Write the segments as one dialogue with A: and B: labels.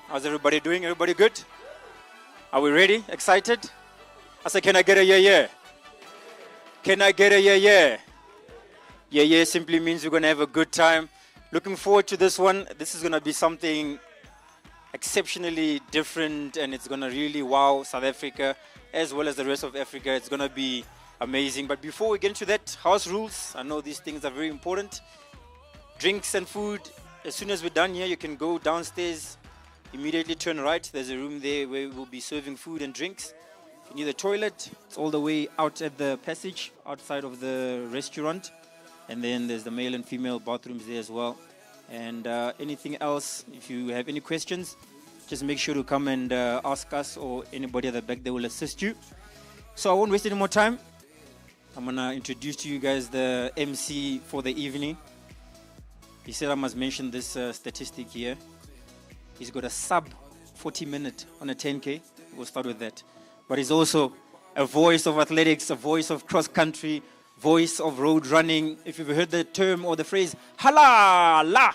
A: How's everybody doing? Everybody good? Are we ready? Excited? I said, can I get a yeah? Can I get a yeah? Yeah simply means we're going to have a good time. Looking forward to this one. This is going to be something exceptionally different, and it's going to really wow South Africa as well as the rest of Africa. It's going to be amazing. But before we get into that, house rules. I know these things are very important. Drinks and food. As soon as we're done here, you can go downstairs, immediately turn right. There's a room there where we'll be serving food and drinks. If you need a toilet, it's all the way out at the passage, outside of the restaurant. And then there's the male and female bathrooms there as well. And anything else, if you have any questions, just make sure to come and ask us, or anybody at the back, they will assist you. So I won't waste any more time. I'm going to introduce to you guys the MC for the evening. He said I must mention this statistic here. He's got a sub 40 minute on a 10K. We'll start with that. But he's also a voice of athletics, a voice of cross-country, voice of road running. If you've heard the term or the phrase, halala,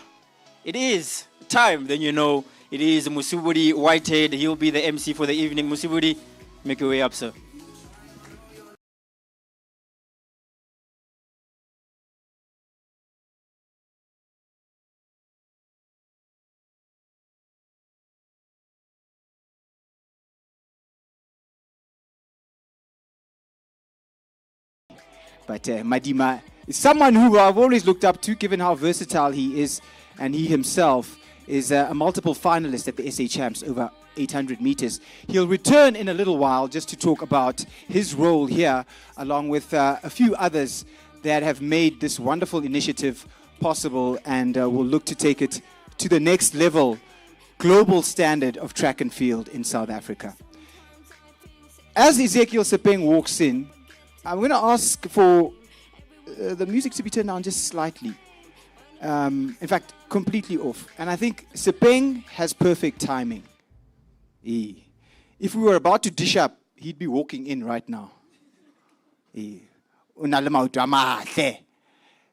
A: it is time, then you know it is Musubudi Whitehead. He'll be the MC for the evening. Musubudi, make your way up, sir.
B: But Madima is someone who I've always looked up to, given how versatile he is, and he himself is a multiple finalist at the SA Champs over 800 meters. He'll return in a little while just to talk about his role here, along with a few others that have made this wonderful initiative possible, and will look to take it to the next level, global standard of track and field in South Africa. As Ezekiel Sepeng walks in, I'm going to ask for the music to be turned down just slightly. In fact, completely off. And I think Sepeng has perfect timing. If we were about to dish up, he'd be walking in right now.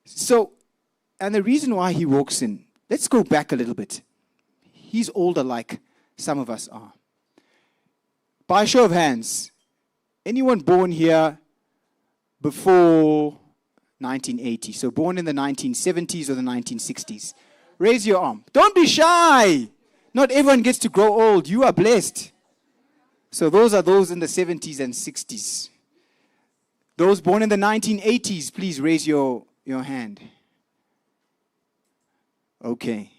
B: So, and the reason why he walks in, let's go back a little bit. He's older like some of us are. By a show of hands, anyone born here before 1980, so born in the 1970s or the 1960s? Raise your arm. Don't be shy. Not everyone gets to grow old. You are blessed. So those are those in the 70s and 60s. Those born in the 1980s, please raise your hand. Okay.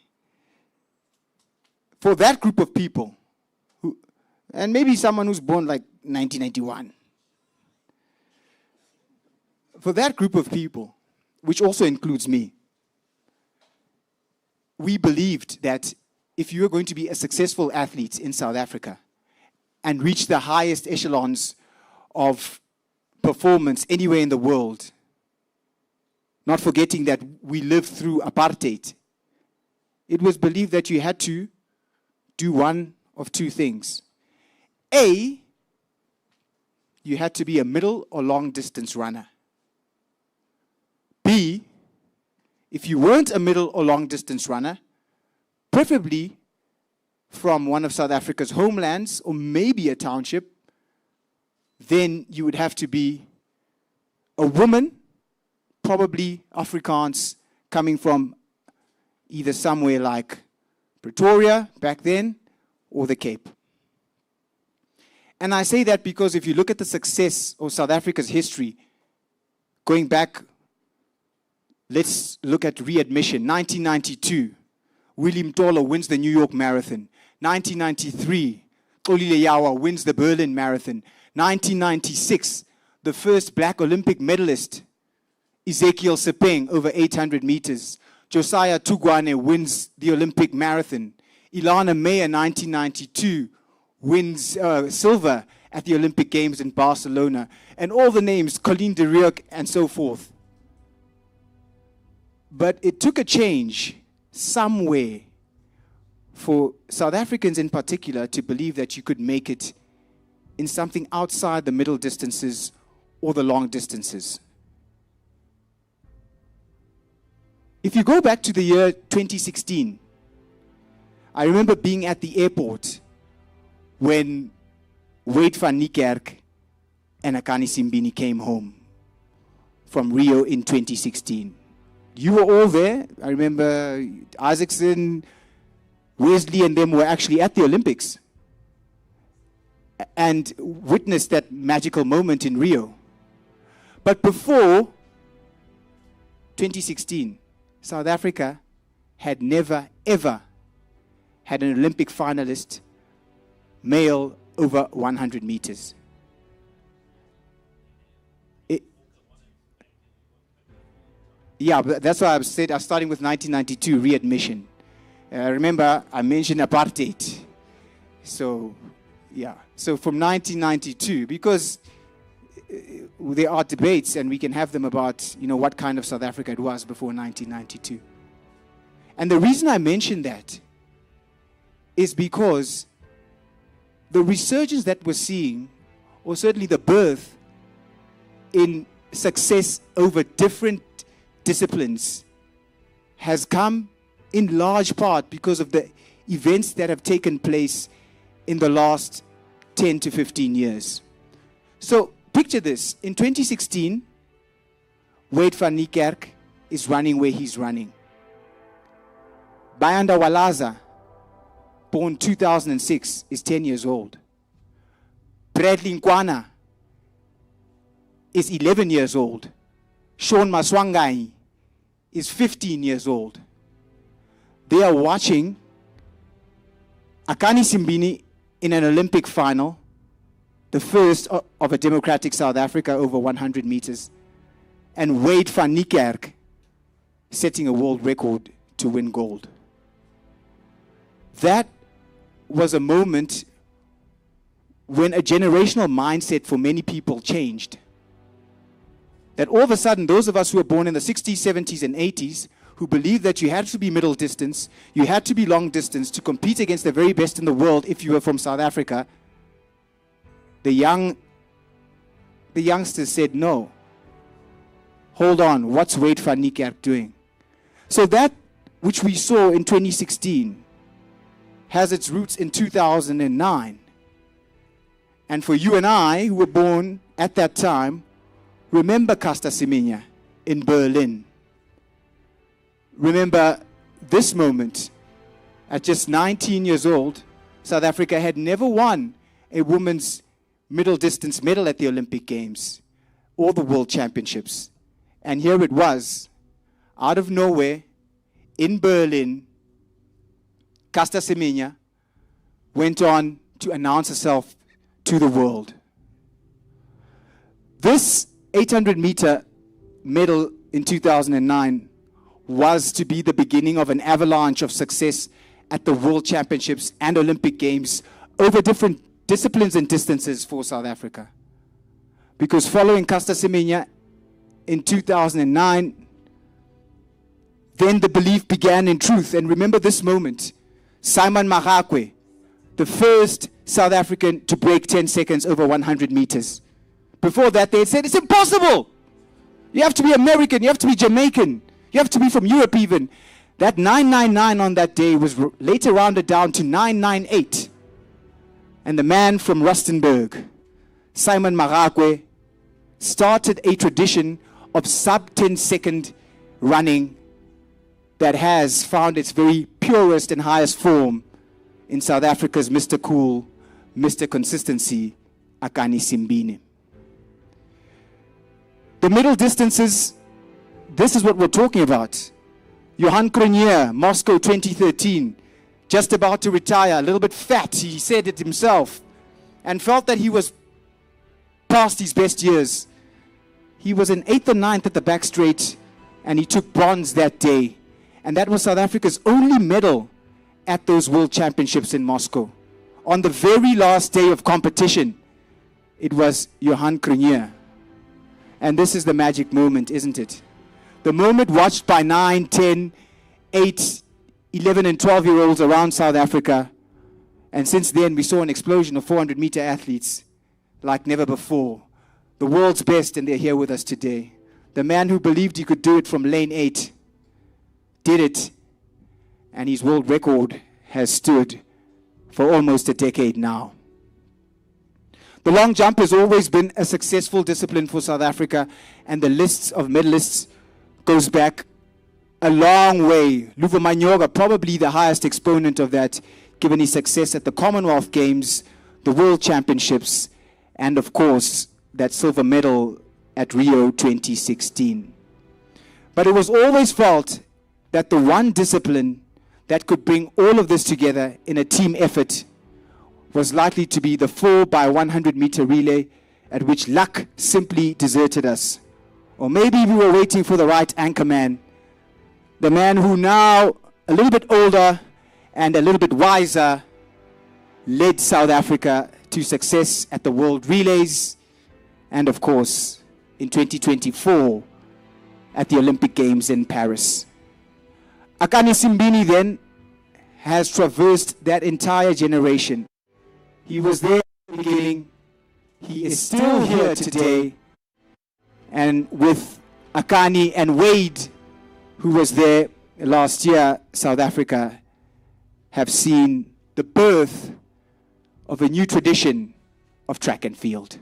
B: For that group of people, and maybe someone who's born like 1991, for that group of people, which also includes me, we believed that if you were going to be a successful athlete in South Africa and reach the highest echelons of performance anywhere in the world, not forgetting that we lived through apartheid, it was believed that you had to do one of two things. A, you had to be a middle or long distance runner. B, if you weren't a middle or long distance runner, preferably from one of South Africa's homelands or maybe a township, then you would have to be a woman, probably Afrikaans, coming from either somewhere like Pretoria back then or the Cape. And I say that because if you look at the success of South Africa's history, going back, let's look at readmission. 1992, William Tola wins the New York Marathon. 1993, Xolile Yawa wins the Berlin Marathon. 1996, the first black Olympic medalist, Ezekiel Sepeng, over 800 meters. Josiah Tugwane wins the Olympic Marathon. Ilana Meyer, 1992, wins silver at the Olympic Games in Barcelona. And all the names, Colleen de Reuck and so forth. But it took a change somewhere for South Africans in particular to believe that you could make it in something outside the middle distances or the long distances. If you go back to the year 2016, I remember being at the airport when Wade van Niekerk and Akani Simbine came home from Rio in 2016. You were all there. I remember Isaacson, Wesley, and them were actually at the Olympics and witnessed that magical moment in Rio. But before 2016, South Africa had never, ever had an Olympic finalist, male, over 100 meters. But that's why I said I'm starting with 1992 readmission. Remember, I mentioned apartheid. So from 1992, because there are debates and we can have them about, what kind of South Africa it was before 1992. And the reason I mention that is because the resurgence that we're seeing, or certainly the birth in success over different disciplines, has come in large part because of the events that have taken place in the last 10 to 15 years. So picture this. In 2016, Wade van Niekerk is running where he's running. Bayanda Walaza, born 2006, is 10 years old. Bradley Nkwana is 11 years old. Sean Maswangai is 15 years old. They are watching Akani Simbine in an Olympic final, the first of a democratic South Africa over 100 meters, and Wade van Niekerk setting a world record to win gold. That was a moment when a generational mindset for many people changed. That all of a sudden, those of us who were born in the 60s, 70s, and 80s, who believed that you had to be middle distance, you had to be long distance to compete against the very best in the world if you were from South Africa, the youngsters said, no. Hold on, what's Wade van Niekerk doing? So that which we saw in 2016 has its roots in 2009. And for you and I, who were born at that time, remember Caster Semenya in Berlin. Remember this moment. At just 19 years old, South Africa had never won a women's middle distance medal at the Olympic Games or the World Championships. And here it was, out of nowhere, in Berlin, Caster Semenya went on to announce herself to the world. This 800-meter medal in 2009 was to be the beginning of an avalanche of success at the World Championships and Olympic Games over different disciplines and distances for South Africa. Because following Caster Semenya in 2009, then the belief began in truth. And remember this moment. Simon Magakwe, the first South African to break 10 seconds over 100 meters. Before that, they had said, it's impossible. You have to be American. You have to be Jamaican. You have to be from Europe even. That 999 on that day was later rounded down to 998. And the man from Rustenburg, Simon Magakwe, started a tradition of sub-10 second running that has found its very purest and highest form in South Africa's Mr. Cool, Mr. Consistency, Akani Simbine. The middle distances, this is what we're talking about. Johan Cronje, Moscow 2013, just about to retire, a little bit fat, he said it himself, and felt that he was past his best years. He was in 8th or 9th at the back straight, and he took bronze that day. And that was South Africa's only medal at those World Championships in Moscow. On the very last day of competition, it was Johan Cronje. And this is the magic moment, isn't it? The moment watched by 9, 10, 8, 11 and 12-year-olds around South Africa. And since then, we saw an explosion of 400-meter athletes like never before. The world's best, and they're here with us today. The man who believed he could do it from lane 8 did it, and his world record has stood for almost a decade now. The long jump has always been a successful discipline for South Africa, and the lists of medalists goes back a long way. Luva Manyoga, probably the highest exponent of that, given his success at the Commonwealth Games, the World Championships, and of course, that silver medal at Rio 2016. But it was always felt that the one discipline that could bring all of this together in a team effort was likely to be the 4x100 meter relay, at which luck simply deserted us. Or maybe we were waiting for the right anchor man, the man who now, a little bit older and a little bit wiser, led South Africa to success at the World Relays, and of course, in 2024, at the Olympic Games in Paris. Akani Simbine then has traversed that entire generation. He was there at the beginning, he is still here today, and with Akani and Wade, who was there last year, South Africa have seen the birth of a new tradition of track and field.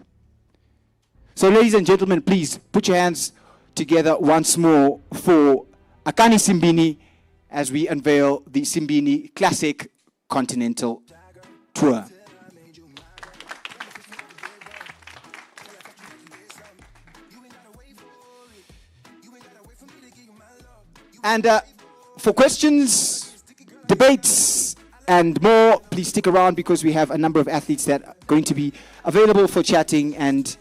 B: So ladies and gentlemen, please put your hands together once more for Akani Simbine as we unveil the Simbine Classic Continental Tour. And for questions, debates, and more, please stick around because we have a number of athletes that are going to be available for chatting and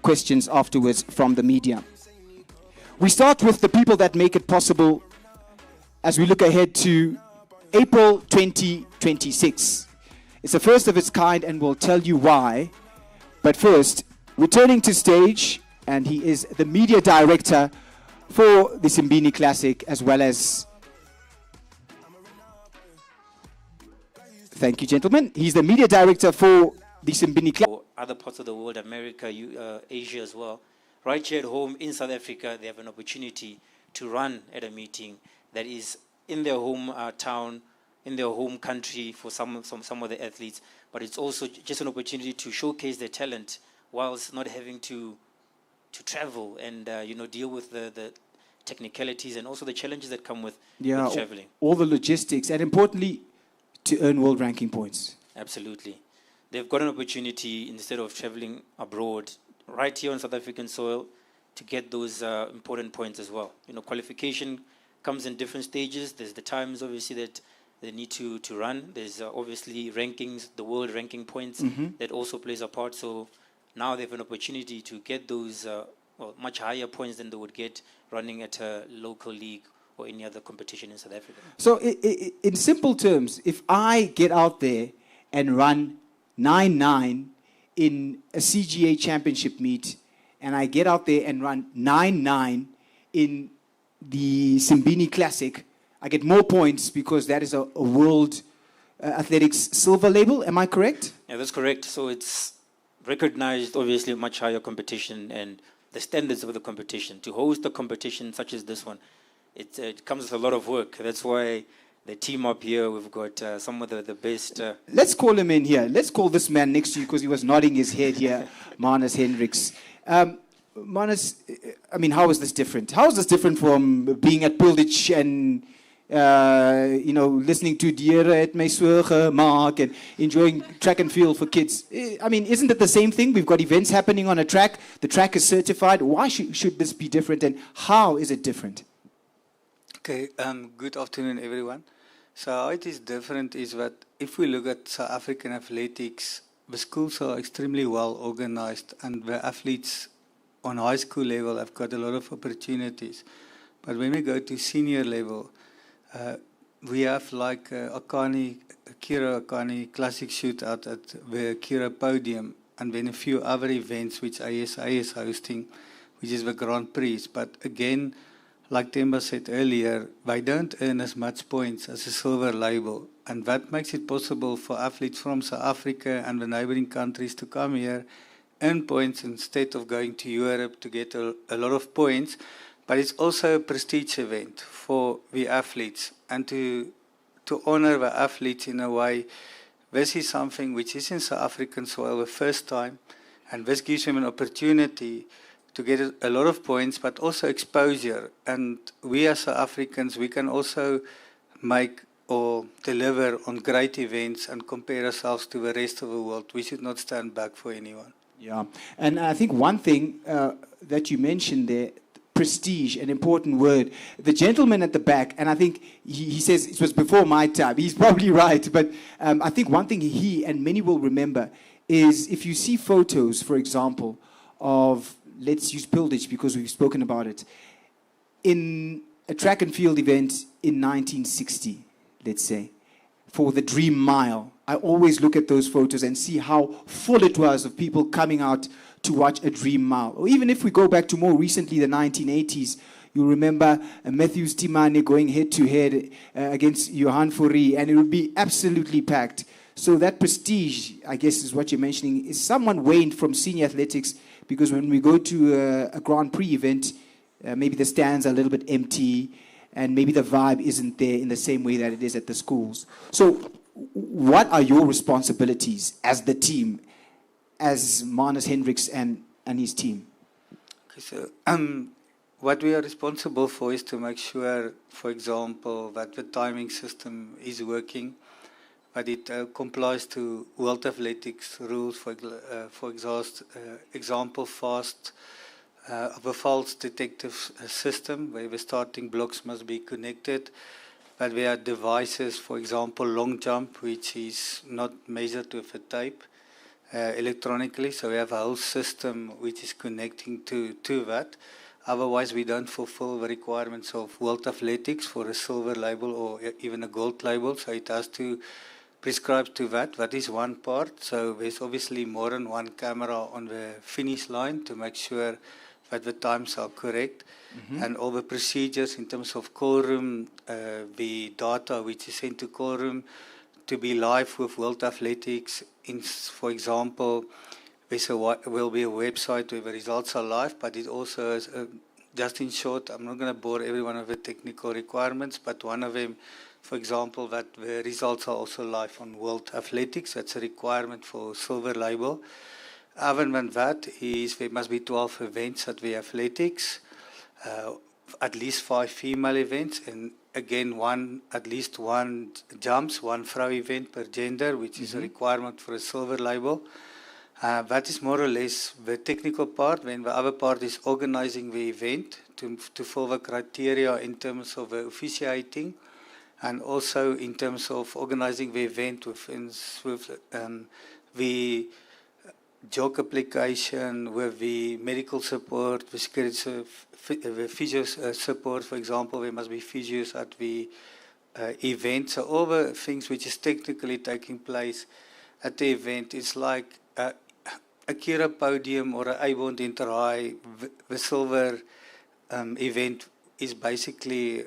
B: questions afterwards from the media. We start with the people that make it possible as we look ahead to April 2026. It's the first of its kind and we'll tell you why. But first, returning to stage, and he is the media director for the Simbine Classic, as well as, thank you gentlemen, he's the media director for the Simbine Classic.
A: Other parts of the world, America, Asia as well. Right here at home in South Africa, they have an opportunity to run at a meeting that is in their home town, in their home country for some of the athletes, but it's also just an opportunity to showcase their talent whilst not having to travel and deal with the technicalities and also the challenges that come with traveling. All
B: the logistics, and importantly, to earn world ranking points.
A: Absolutely. They've got an opportunity, instead of traveling abroad, right here on South African soil, to get those important points as well. Qualification comes in different stages. There's the times, obviously, that they need to run. There's obviously rankings, the world ranking points that also plays a part. So now they have an opportunity to get those much higher points than they would get running at a local league or any other competition in South Africa.
B: So in simple terms, if I get out there and run 9.9 in a CGA championship meet, and I get out there and run 9.9 in the Simbine Classic, I get more points because that is a World Athletics silver label. Am I correct?
A: Yeah, that's correct. So it's recognized, obviously, a much higher competition and the standards of the competition. To host a competition such as this one, it comes with a lot of work. That's why the team up here, we've got some of the best.
B: Let's call him in here. Let's call this man next to you because he was nodding his head here, Manus Hendricks. Manus, I mean, how is this different? How is this different from being at Pilditch and, listening to Diere at my Mark and enjoying track and field for kids? I mean, isn't it the same thing? We've got events happening on a track. The track is certified. Why should this be different, and how is it different?
C: Okay, good afternoon, everyone. So how it is different is that if we look at South African athletics, the schools are extremely well organized and the athletes on high school level have got a lot of opportunities. But when we go to senior level, we have like Kira Akani Classic Shootout at the Kira Podium, and then a few other events which ASA is hosting, which is the Grand Prix. But again, like Temba said earlier, they don't earn as much points as a silver label. And that makes it possible for athletes from South Africa and the neighboring countries to come here, earn points instead of going to Europe to get a lot of points. But it's also a prestige event for the athletes. And to to honor the athletes in a way. This is something which is in South African soil the first time, and this gives them an opportunity to get a lot of points, but also exposure. And we as South Africans, we can also make or deliver on great events and compare ourselves to the rest of the world. We should not stand back for anyone.
B: Yeah, and I think one thing that you mentioned there, prestige, an important word. The gentleman at the back, and I think he says it was before my time. He's probably right, but I think one thing he and many will remember is if you see photos, for example, of, let's use Pilditch because we've spoken about it, in a track and field event in 1960, let's say, for the Dream Mile. I always look at those photos and see how full it was of people coming out to watch a Dream Mile. Or even if we go back to more recently, the 1980s, you remember Matthews Timane going head-to-head against Johan Fourie, and it would be absolutely packed. So that prestige, I guess is what you're mentioning, is somewhat waned from senior athletics, because when we go to a Grand Prix event, maybe the stands are a little bit empty, and maybe the vibe isn't there in the same way that it is at the schools. So what are your responsibilities as the team, as Marnus Hendricks and his team?
C: Okay, so what we are responsible for is to make sure, for example, that the timing system is working, that it complies to World Athletics rules, for example, fast of a false detective system where the starting blocks must be connected, that we have devices, for example, long jump, which is not measured with a tape electronically, so we have a whole system which is connecting to that. Otherwise, we don't fulfill the requirements of World Athletics for a silver label or even a gold label, so it has to prescribe to that. That is one part. So there's obviously more than one camera on the finish line to make sure that the times are correct. Mm-hmm. And all the procedures in terms of call room, the data which is sent to call room to be live with World Athletics. For example, will be a website where the results are live, but it also is, just in short, I'm not going to bore everyone with the technical requirements, but one of them, for example, that the results are also live on World Athletics. That's a requirement for silver label. Other than that, there must be 12 events at the athletics, at least 5 female events, and again, at least one jumps, one throw event per gender, which is a requirement for a silver label. That is more or less the technical part. Then the other part is organizing the event to follow the criteria in terms of officiating, and also in terms of organizing the event with the job application, with the medical support, the security, the physio support. For example, there must be physios at the event. So all the things which is technically taking place at the event is like a Kira podium or an A-Bond Inter-High. The silver event is basically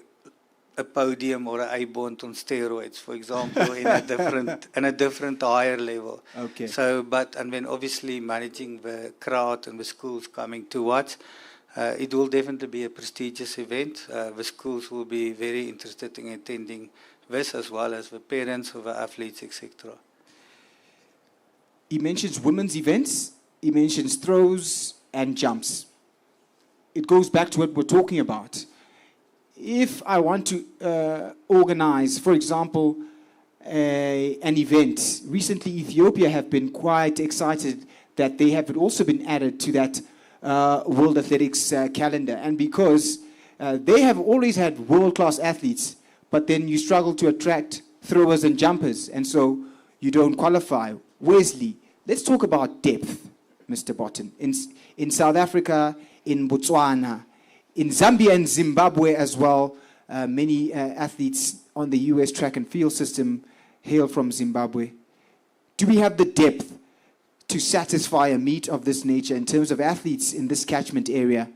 C: a podium or an A-Bond on steroids, for example, in a different higher level.
B: Okay.
C: So, and then obviously managing the crowd and the schools coming to watch. It will definitely be a prestigious event. The schools will be very interested in attending this, as well as the parents of the athletes, etc.
B: He mentions women's events, he mentions throws and jumps. It goes back to what we're talking about. If I want to organize, for example, an event, recently Ethiopia have been quite excited that they have also been added to that World Athletics calendar. And because they have always had world-class athletes, but then you struggle to attract throwers and jumpers, and so you don't qualify. Wesley, let's talk about depth, Mr. Botten. In South Africa, in Botswana, in Zambia and Zimbabwe as well, many athletes on the US track and field system hail from Zimbabwe. Do we have the depth to satisfy a meet of this nature in terms of athletes in this catchment area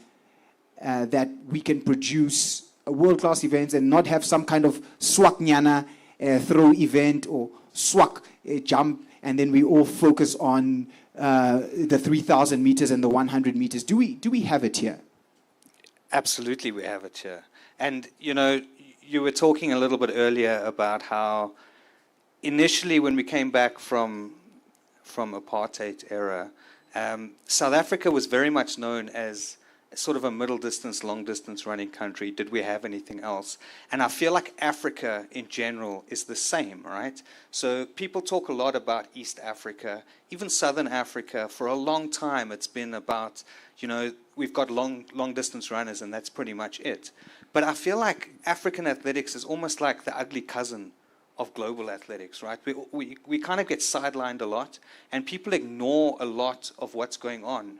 B: that we can produce world-class events and not have some kind of swaknyana throw event or swak jump, and then we all focus on the 3,000 meters and the 100 meters? Do we have it here?
D: Absolutely, we have it here. And, you know, you were talking a little bit earlier about how initially when we came back from apartheid era, South Africa was very much known as sort of a middle distance, long distance running country. Did we have anything else? And I feel like Africa in general is the same, right? So people talk a lot about East Africa, even Southern Africa. For a long time, it's been about, you know, we've got long distance runners and that's pretty much it. But I feel like African athletics is almost like the ugly cousin of global athletics, right? We kind of get sidelined a lot, and people ignore a lot of what's going on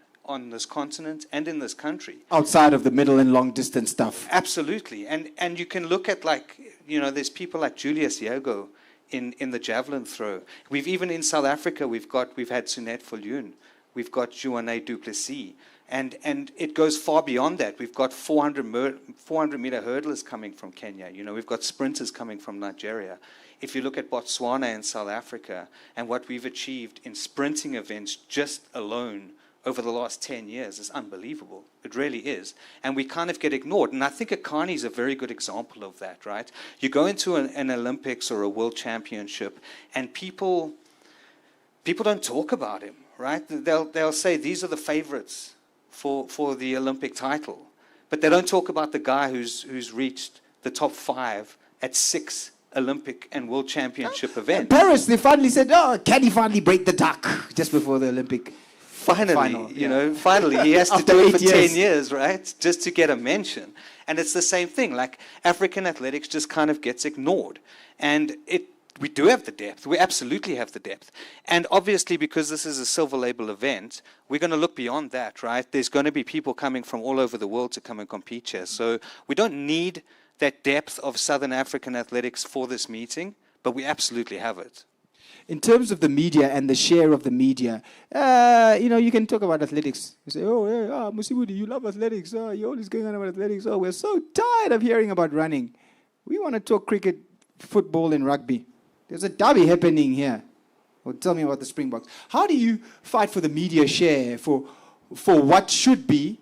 D: this continent and in this country.
B: Outside of the middle and long distance stuff.
D: Absolutely. And you can look at, like, you know, there's people like Julius Jago in the javelin throw. We've even in South Africa, we've had Sunette Viljoen. We've got Joanne du Plessis. And it goes far beyond that. We've got 400-meter hurdlers coming from Kenya. You know, we've got sprinters coming from Nigeria. If you look at Botswana and South Africa and what we've achieved in sprinting events just alone over the last 10 years is unbelievable. It really is. And we kind of get ignored. And I think Akani is a very good example of that, right? You go into an Olympics or a World Championship and people don't talk about him, right? They'll say these are the favorites for the Olympic title. But they don't talk about the guy who's reached the top 5 at 6 Olympic and World Championship events.
B: Paris, they finally said, oh, can he finally break the duck just before the Olympic final,
D: you know, finally he has to do it for
B: 10
D: 10 years, right? Just to get a mention. And it's the same thing. Like, African athletics just kind of gets ignored. And we do have the depth. We absolutely have the depth. And obviously, because this is a silver label event, we're going to look beyond that, right? There's going to be people coming from all over the world to come and compete here. So we don't need that depth of Southern African athletics for this meeting, but we absolutely have it.
B: In terms of the media and the share of the media, you know, you can talk about athletics. You say, oh, hey, Musibudi, you love athletics. Oh, you're always going on about athletics. Oh, we're so tired of hearing about running. We want to talk cricket, football, and rugby. There's a derby happening here. Well, tell me about the Springboks. How do you fight for the media share for what should be,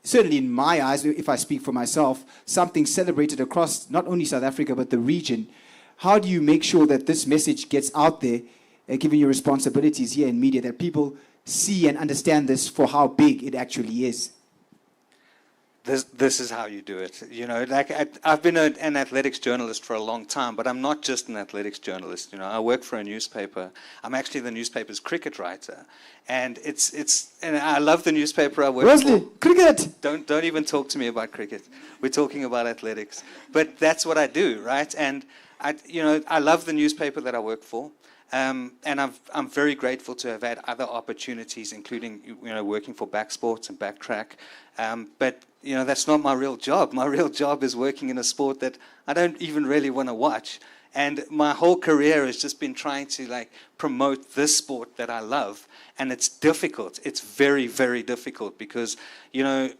B: certainly in my eyes, if I speak for myself, something celebrated across not only South Africa but the region? How do you make sure that this message gets out there, given your responsibilities here in media, that people see and understand this for how big it actually is?
D: This is how you do it. You know, like I've been an athletics journalist for a long time, but I'm not just an athletics journalist. You know, I work for a newspaper. I'm actually the newspaper's cricket writer, and and I love the newspaper I work
B: Wesley,
D: for.
B: cricket.
D: Don't even talk to me about cricket. We're talking about athletics, but that's what I do, right? And I love the newspaper that I work for. And I'm very grateful to have had other opportunities, including, you know, working for Backsports and Backtrack. But, you know, that's not my real job. My real job is working in a sport that I don't even really want to watch. And my whole career has just been trying to, like, promote this sport that I love. And it's difficult. It's very, very difficult because, you know,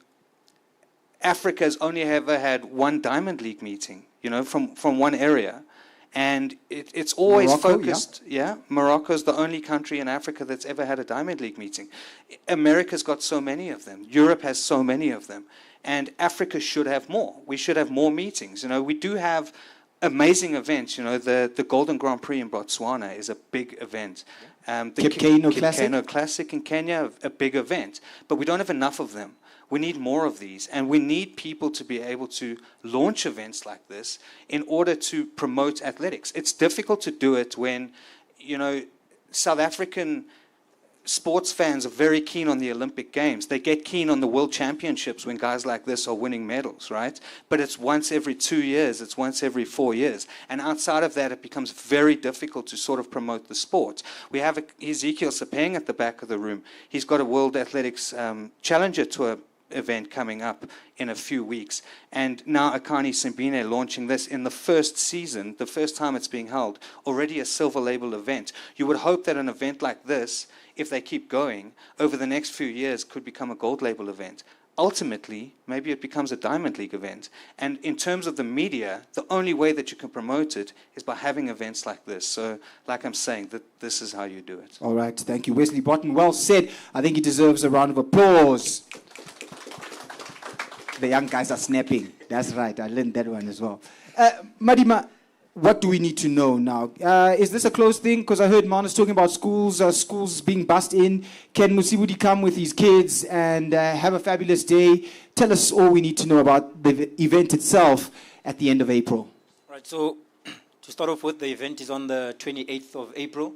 D: Africa's only ever had one Diamond League meeting, you know, from one area. And it's always
B: Morocco,
D: focused, yeah. Morocco's the only country in Africa that's ever had a Diamond League meeting. America's got so many of them. Europe has so many of them. And Africa should have more. We should have more meetings. You know, we do have amazing events. You know, the Golden Grand Prix in Botswana is a big event. The Kipkeino Classic in Kenya, a big event. But we don't have enough of them. We need more of these, and we need people to be able to launch events like this in order to promote athletics. It's difficult to do it when, you know, South African sports fans are very keen on the Olympic Games. They get keen on the World Championships when guys like this are winning medals, right? But it's once every 2 years, it's once every 4 years. And outside of that, it becomes very difficult to sort of promote the sport. We have Ezekiel Sapeng at the back of the room. He's got a World Athletics Challenger Tour event coming up in a few weeks, and now Akani Simbine launching this in the first season, the first time it's being held, already a silver label event. You would hope that an event like this, if they keep going, over the next few years could become a gold label event. Ultimately, maybe it becomes a Diamond League event. And in terms of the media, the only way that you can promote it is by having events like this. So, like I'm saying, that this is how you do it.
B: All right, thank you, Wesley Botten. Well said. I think he deserves a round of applause. The young guys are snapping. That's right. I learned that one as well. Madima, what do we need to know now? Is this a closed thing? Because I heard Manus talking about schools being bussed in. Can Musibudi come with his kids and have a fabulous day? Tell us all we need to know about the event itself at the end of April.
A: Right, so to start off with, the event is on the 28th of April.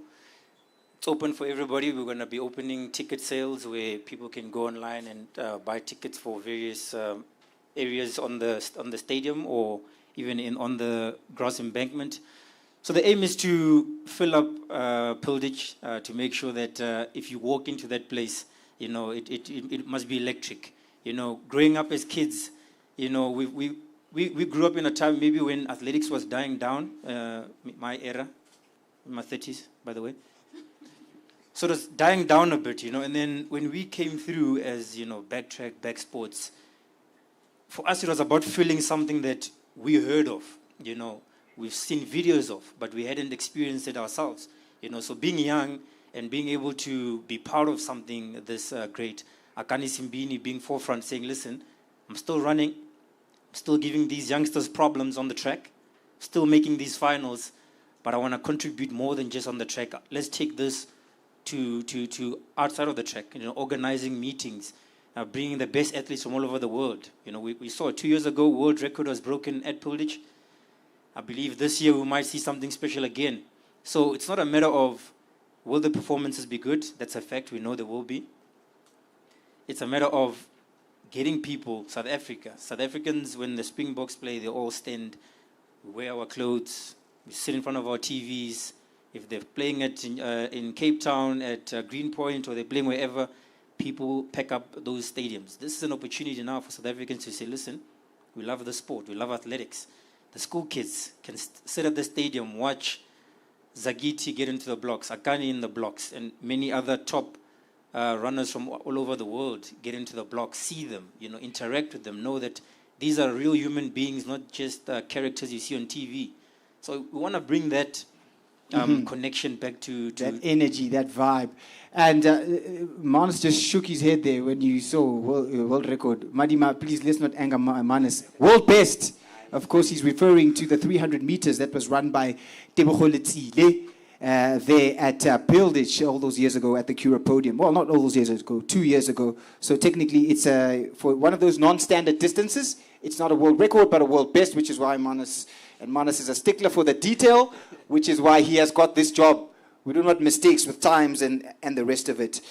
A: It's open for everybody. We're going to be opening ticket sales where people can go online and buy tickets for various areas on the stadium or even on the grass embankment. So the aim is to fill up Pilditch to make sure that if you walk into that place, you know, it must be electric. You know, growing up as kids, you know, we grew up in a time maybe when athletics was dying down, my era, in my 30s, by the way. So it was dying down a bit, you know, and then when we came through as, you know, Backtrack, Back Sports, for us it was about filling something that we heard of, you know, we've seen videos of, but we hadn't experienced it ourselves, you know. So being young and being able to be part of something this great, Akani Simbine being forefront, saying, listen, I'm still running, I'm still giving these youngsters problems on the track, still making these finals, but I want to contribute more than just on the track. Let's take this to outside of the track, you know, organizing meetings, bringing the best athletes from all over the world. You know, we saw 2 years ago, world record was broken at Pilditch. I believe this year we might see something special again. So it's not a matter of will the performances be good? That's a fact. We know they will be. It's a matter of getting people, South Africans, when the Springboks play, they all stand, we wear our clothes, we sit in front of our TVs. If they're playing it in Cape Town at Greenpoint or they're playing wherever, people pack up those stadiums. This is an opportunity now for South Africans to say, listen, we love the sport, we love athletics. The school kids can sit at the stadium, watch Zagiti get into the blocks, Akani in the blocks, and many other top runners from all over the world get into the blocks, see them, you know, interact with them, know that these are real human beings, not just characters you see on TV. So we want to bring that connection back to
B: that energy, that vibe. And Manus just shook his head there when you saw world record. Madima, please, let's not anger Manus. World best. Of course, he's referring to the 300 meters that was run by Tebogo Letsile there at Pilditch all those years ago at the Cura podium. Well, not all those years ago, 2 years ago. So technically, it's for one of those non-standard distances. It's not a world record, but a world best, which is why Manus is a stickler for the detail, which is why he has got this job. We do not mistakes with times and the rest of it.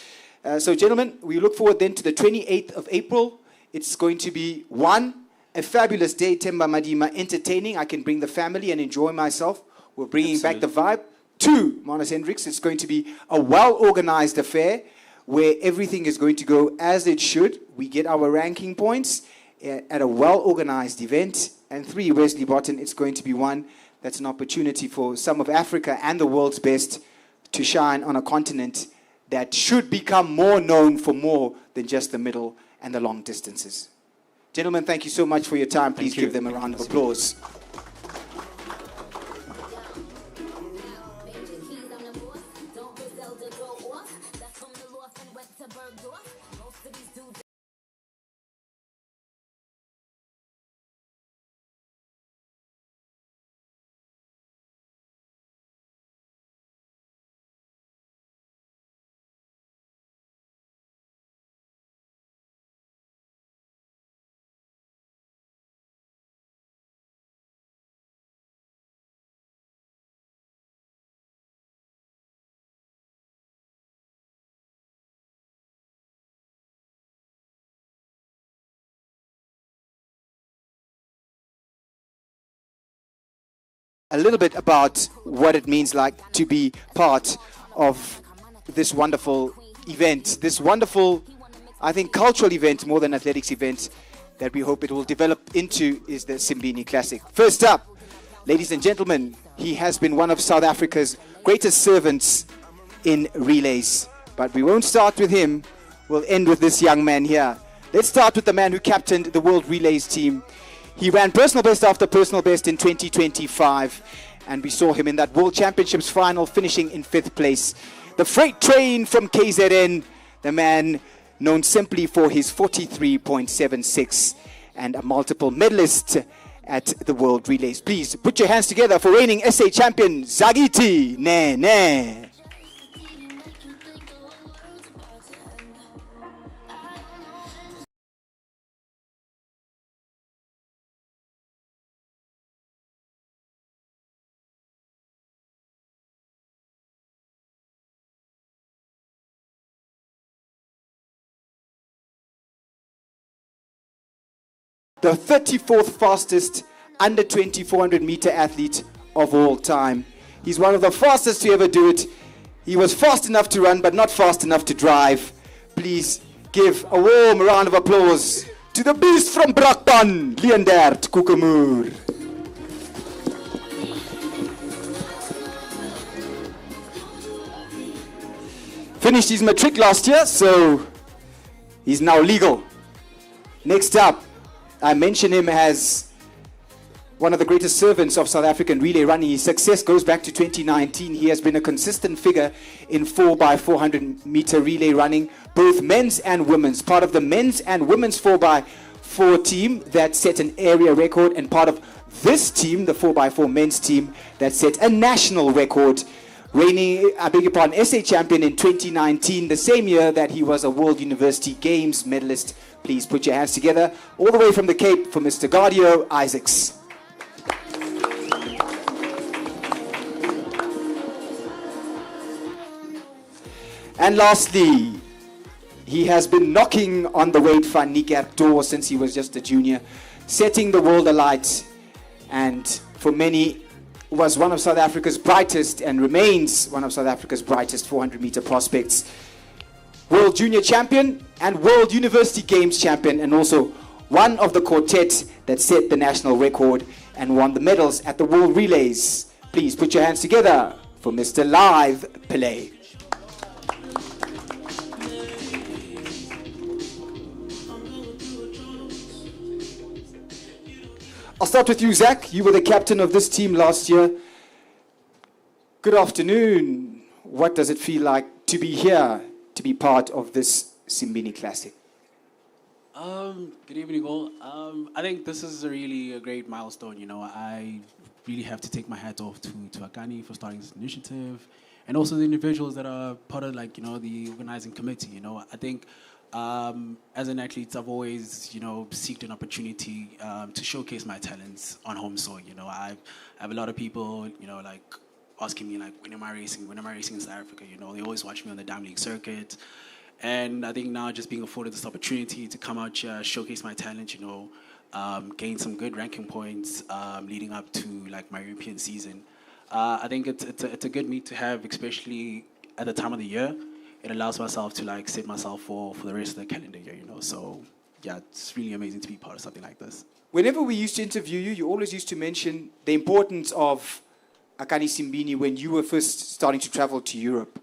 B: So, gentlemen, we look forward then to the 28th of April. It's going to be a fabulous day, Temba Madima, entertaining. I can bring the family and enjoy myself. We're bringing back the vibe. 2, Manus Hendricks, it's going to be a well-organized affair where everything is going to go as it should. We get our ranking points at a well-organized event. And 3, Wesley Botten, it's going to be one that's an opportunity for some of Africa and the world's best to shine on a continent that should become more known for more than just the middle and the long distances. Gentlemen, thank you so much for your time. Please give them a round of applause. A little bit about what it means like to be part of this wonderful event, this wonderful, I think, cultural event more than athletics event that we hope it will develop into is the Simbine Classic. First up, ladies and gentlemen, he has been one of South Africa's greatest servants in relays. But we won't start with him. We'll end with this young man here. Let's start with the man who captained the World Relays team. He ran personal best after personal best in 2025, and we saw him in that World Championships final, finishing in 5th place. The freight train from KZN, the man known simply for his 43.76. and a multiple medalist at the World Relays. Please put your hands together for reigning SA champion Zagiti Nene. The 34th fastest under 400 meter athlete of all time. He's one of the fastest to ever do it. He was fast enough to run, but not fast enough to drive. Please give a warm round of applause to the beast from Brakpan, Leendert Kokemoer. Finished his matric last year, so he's now legal. Next up, I mention him as one of the greatest servants of South African relay running. His success goes back to 2019. He has been a consistent figure in 4x400 meter relay running, both men's and women's. Part of the men's and women's 4x4 team that set an area record, and part of this team, the 4x4 men's team, that set a national record. Reigning, SA champion in 2019, the same year that he was a World University Games medalist. Please put your hands together all the way from the Cape for Mr. Gardio Isaacs. And lastly, he has been knocking on the Wade van Niekerk door since he was just a junior, setting the world alight, and for many was one of South Africa's brightest and remains one of South Africa's brightest 400 meter prospects. World Junior Champion and World University Games Champion, and also one of the quartet that set the national record and won the medals at the World Relays. Please put your hands together for Mr. Live Pillay. I'll start with you, Zach. You were the captain of this team last year. Good afternoon. What does it feel like to be here, to be part of this Simbine Classic?
E: Good evening, all. I think this is a great milestone. You know, I really have to take my hat off to Akani for starting this initiative, and also the individuals that are part of, like, you know, the organizing committee. You know, I think as an athlete, I've always, you know, sought an opportunity to showcase my talents on home soil. You know, I have a lot of people, you know, like, asking me, like, when am I racing in South Africa? You know, they always watch me on the Diamond League circuit. And I think now just being afforded this opportunity to come out here, showcase my talent, you know, gain some good ranking points leading up to, like, my European season. I think it's a good meet to have, especially at the time of the year. It allows myself to, like, set myself for the rest of the calendar year, you know. So, yeah, it's really amazing to be part of something like this.
B: Whenever we used to interview you, you always used to mention the importance of Akani Simbine when you were first starting to travel to Europe,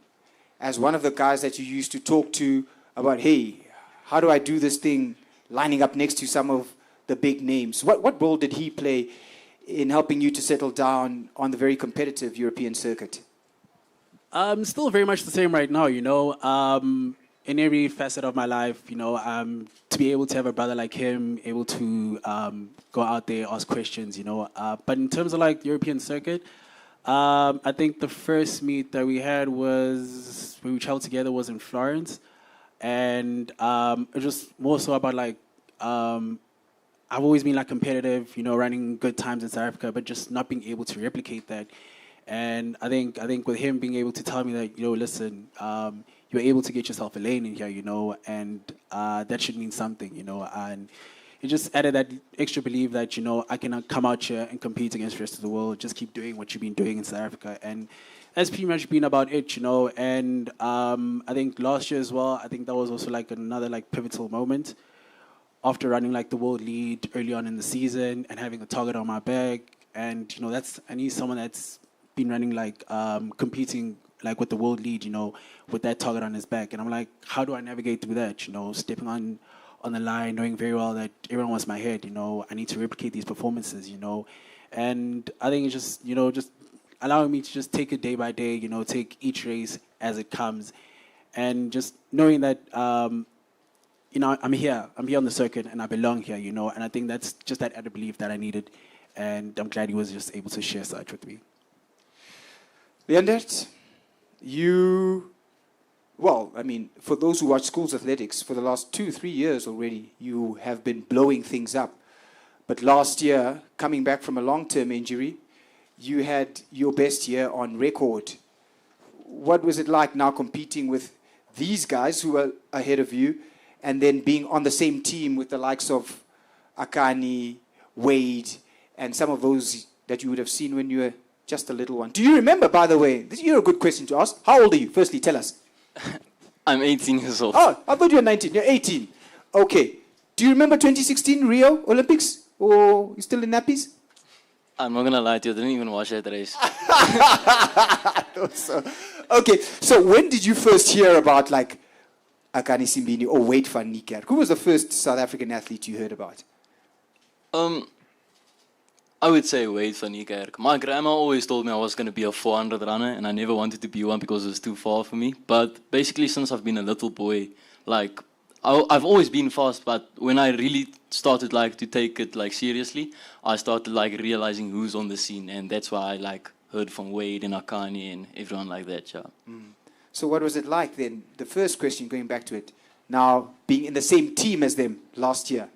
B: as one of the guys that you used to talk to about, hey, how do I do this thing lining up next to some of the big names? What role did he play in helping you to settle down on the very competitive European circuit?
E: Still very much the same right now, you know. In every facet of my life, you know, to be able to have a brother like him, able to go out there, ask questions, you know. But in terms of, like, the European circuit, I think the first meet that we had was, when we traveled together, was in Florence. And it was just more so about, like, I've always been, like, competitive, you know, running good times in South Africa, but just not being able to replicate that. And I think with him being able to tell me that, you know, listen, you're able to get yourself a lane in here, you know, and that should mean something, you know. And it just added that extra belief that, you know, I can come out here and compete against the rest of the world, just keep doing what you've been doing in South Africa. And that's pretty much been about it, you know. And I think last year as well, I think that was also, like, another, like, pivotal moment after running, like, the world lead early on in the season and having a target on my back. And, you know, I need someone that's been running, like, competing, like, with the world lead, you know, with that target on his back. And I'm like, how do I navigate through that, you know, stepping on the line, knowing very well that everyone wants my head, you know, I need to replicate these performances, you know. And I think it's just, you know, just allowing me to just take it day by day, you know, take each race as it comes, and just knowing that, you know, I'm here on the circuit, and I belong here, you know, and I think that's just that added belief that I needed, and I'm glad he was just able to share such with me.
B: Leendert, well, I mean, for those who watch schools athletics, for the last 2-3 years already, you have been blowing things up. But last year, coming back from a long-term injury, you had your best year on record. What was it like now competing with these guys who are ahead of you, and then being on the same team with the likes of Akani, Wade, and some of those that you would have seen when you were just a little one? Do you remember, by the way, this is a good question to ask. How old are you? Firstly, tell us.
F: I'm 18 years old.
B: Oh, I thought you were 19. You're 18. Okay. Do you remember 2016 Rio Olympics? Or you still in nappies?
F: I'm not going to lie to you, I didn't even watch that race.
B: I thought so. Okay, so when did you first hear about like Akani Simbine or Wade van Niekerk? Who was the first South African athlete you heard about?
F: I would say Wade van Niekerk. My grandma always told me I was going to be a 400 runner, and I never wanted to be one because it was too far for me. But basically, since I've been a little boy, like I've always been fast, but when I really started like to take it like seriously, I started like realizing who's on the scene, and that's why I like heard from Wade and Akani and everyone like that. Yeah.
B: So what was it like then? The first question, going back to it, now being in the same team as them last year.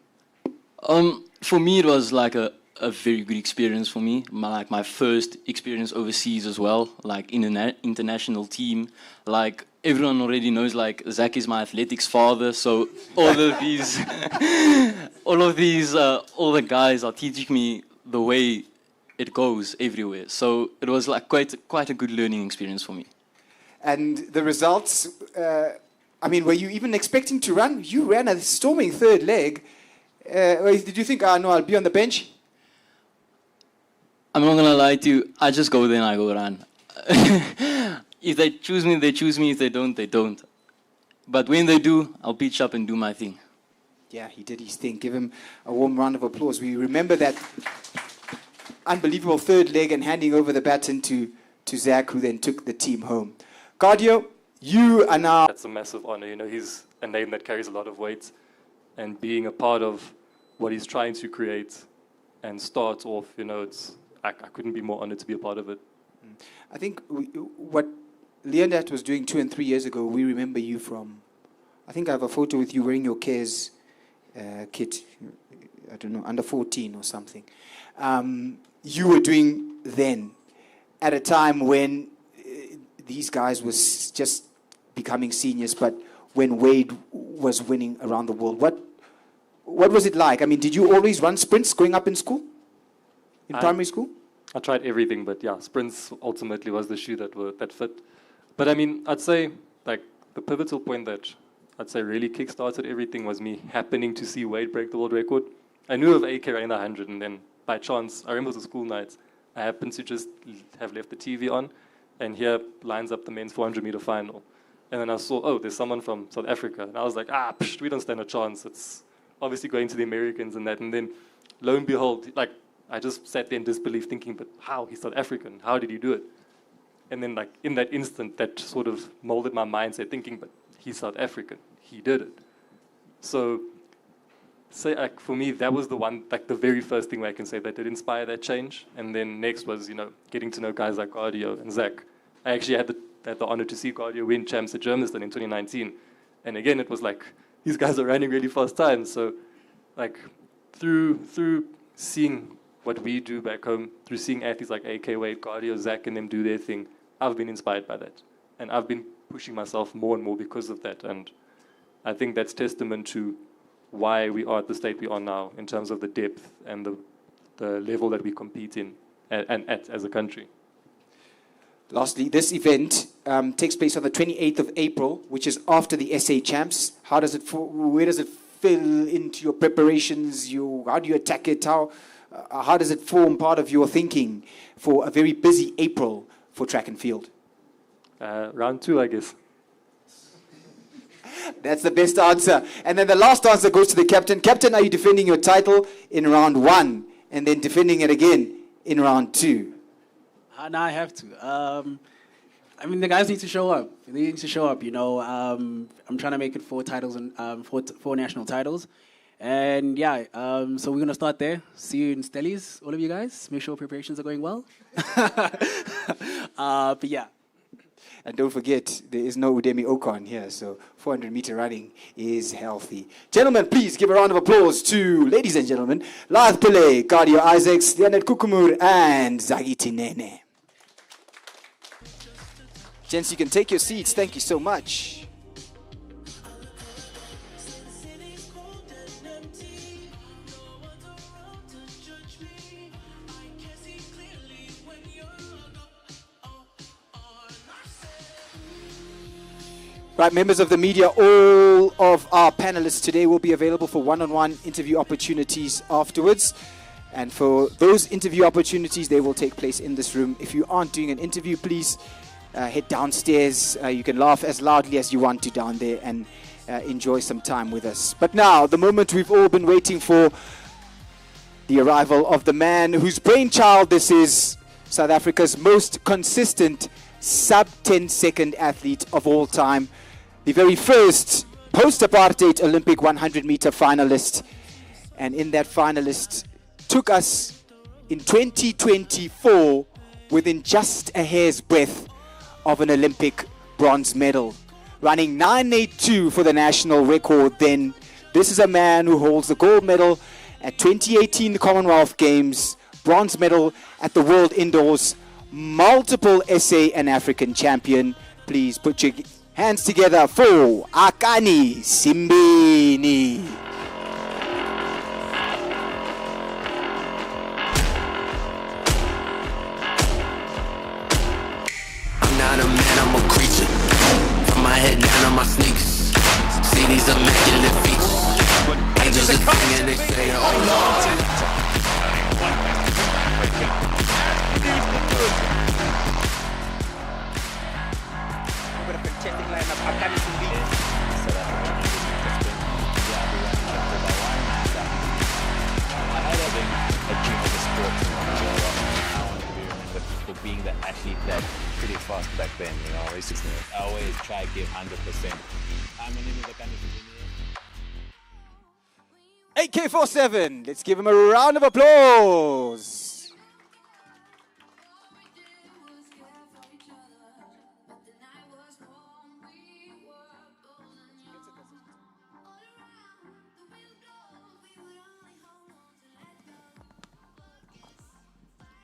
F: For me, it was like a very good experience for me. My first experience overseas as well, like in an international team. Like everyone already knows, like Zach is my athletics father, so all the guys are teaching me the way it goes everywhere. So it was like quite a good learning experience for me.
B: And the results, I mean, were you even expecting to run? You ran a storming third leg. Did you think, no, I'll be on the bench?
F: I'm not going to lie to you. I just go there and I go run. If they choose me, they choose me. If they don't, they don't. But when they do, I'll pitch up and do my thing.
B: Yeah, he did his thing. Give him a warm round of applause. We remember that unbelievable third leg and handing over the baton to Zach, who then took the team home. Cardio, you are now...
G: That's a massive honor. You know, he's a name that carries a lot of weight. And being a part of what he's trying to create and start off, you know, I couldn't be more honored to be a part of it.
B: I think what Leendert was doing 2 and 3 years ago, we remember you from... I think I have a photo with you wearing your Cares kit. I don't know, under 14 or something. You were doing then at a time when these guys were just becoming seniors, but when Wade was winning around the world. What was it like? I mean, did you always run sprints growing up in school? In primary school?
G: I tried everything, but yeah, sprints ultimately was the shoe that fit. But I mean, I'd say like the pivotal point that I'd say really kick-started everything was me happening to see Wade break the world record. I knew of AK running the 100, and then by chance, I remember it was a school night, I happened to just have left the TV on, and here lines up the men's 400-meter final. And then I saw, oh, there's someone from South Africa. And I was like, we don't stand a chance. It's obviously going to the Americans and that. And then, lo and behold, like, I just sat there in disbelief thinking, but how? He's South African. How did he do it? And then, like, in that instant, that sort of molded my mindset, thinking, but he's South African. He did it. So, like, for me, that was the one, like, the very first thing where I can say that did inspire that change. And then next was, you know, getting to know guys like Cardio and Zach. I actually had the honor to see Cardio win champs at Germiston in 2019. And again, it was like, these guys are running really fast times. So, like, through seeing what we do back home, through seeing athletes like AK, Wade, Cardio, Zach, and them do their thing, I've been inspired by that. And I've been pushing myself more and more because of that. And I think that's testament to why we are at the state we are now in terms of the depth and the level that we compete in and at as a country.
B: Lastly, this event takes place on the 28th of April, which is after the SA Champs. Where does it fill into your preparations? How do you attack it? How does it form part of your thinking for a very busy April for track and field?
G: Round 2, I guess.
B: That's the best answer. And then the last answer goes to the captain. Captain, are you defending your title in round 1 and then defending it again in round 2?
E: Now I have to. I mean, the guys need to show up. They need to show up. You know, I'm trying to make it 4 titles and four national titles, and yeah. So we're gonna start there. See you in Stellies, all of you guys. Make sure preparations are going well. But yeah.
B: And don't forget, there is no Udemy Ocon here, so 400-meter running is healthy. Gentlemen, please give a round of applause to, ladies and gentlemen, Lath Pillay, Cardio Isaacs, Leonard Kukumur, and Zagiti Nene. Gents, you can take your seats. Thank you so much. Right, members of the media, all of our panelists today will be available for one-on-one interview opportunities afterwards. And for those interview opportunities, they will take place in this room. If you aren't doing an interview, please head downstairs. You can laugh as loudly as you want to down there and enjoy some time with us. But now, the moment we've all been waiting for, the arrival of the man whose brainchild this is, South Africa's most consistent sub-10-second athlete of all time. The very first post-apartheid Olympic 100-meter finalist. And in that finalist, took us in 2024 within just a hair's breadth of an Olympic bronze medal. Running 9.82 for the national record then. This is a man who holds the gold medal at 2018 Commonwealth Games, bronze medal at the World Indoors, multiple SA and African champion. Please put your hands together for Akani Simbine.
H: I'm not a man, I'm a creature. From my head down on my sneakers. See these immaculate features. Angels are thing and they say, oh Lord.
I: Being the athlete that pretty fast back then, you know, it's just, I always try to give 100%. I'm an
B: AK47, let's give him a round of applause.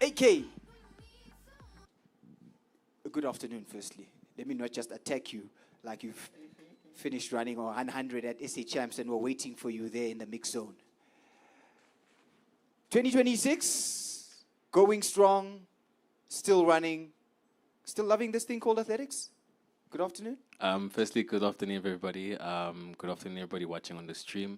B: AK. Good afternoon, firstly. Let me not just attack you like you've finished running or 100 at SA Champs and we're waiting for you there in the mix zone. 2026, going strong, still running, still loving this thing called athletics? Good afternoon.
F: Firstly, good afternoon, everybody. Good afternoon, everybody watching on the stream.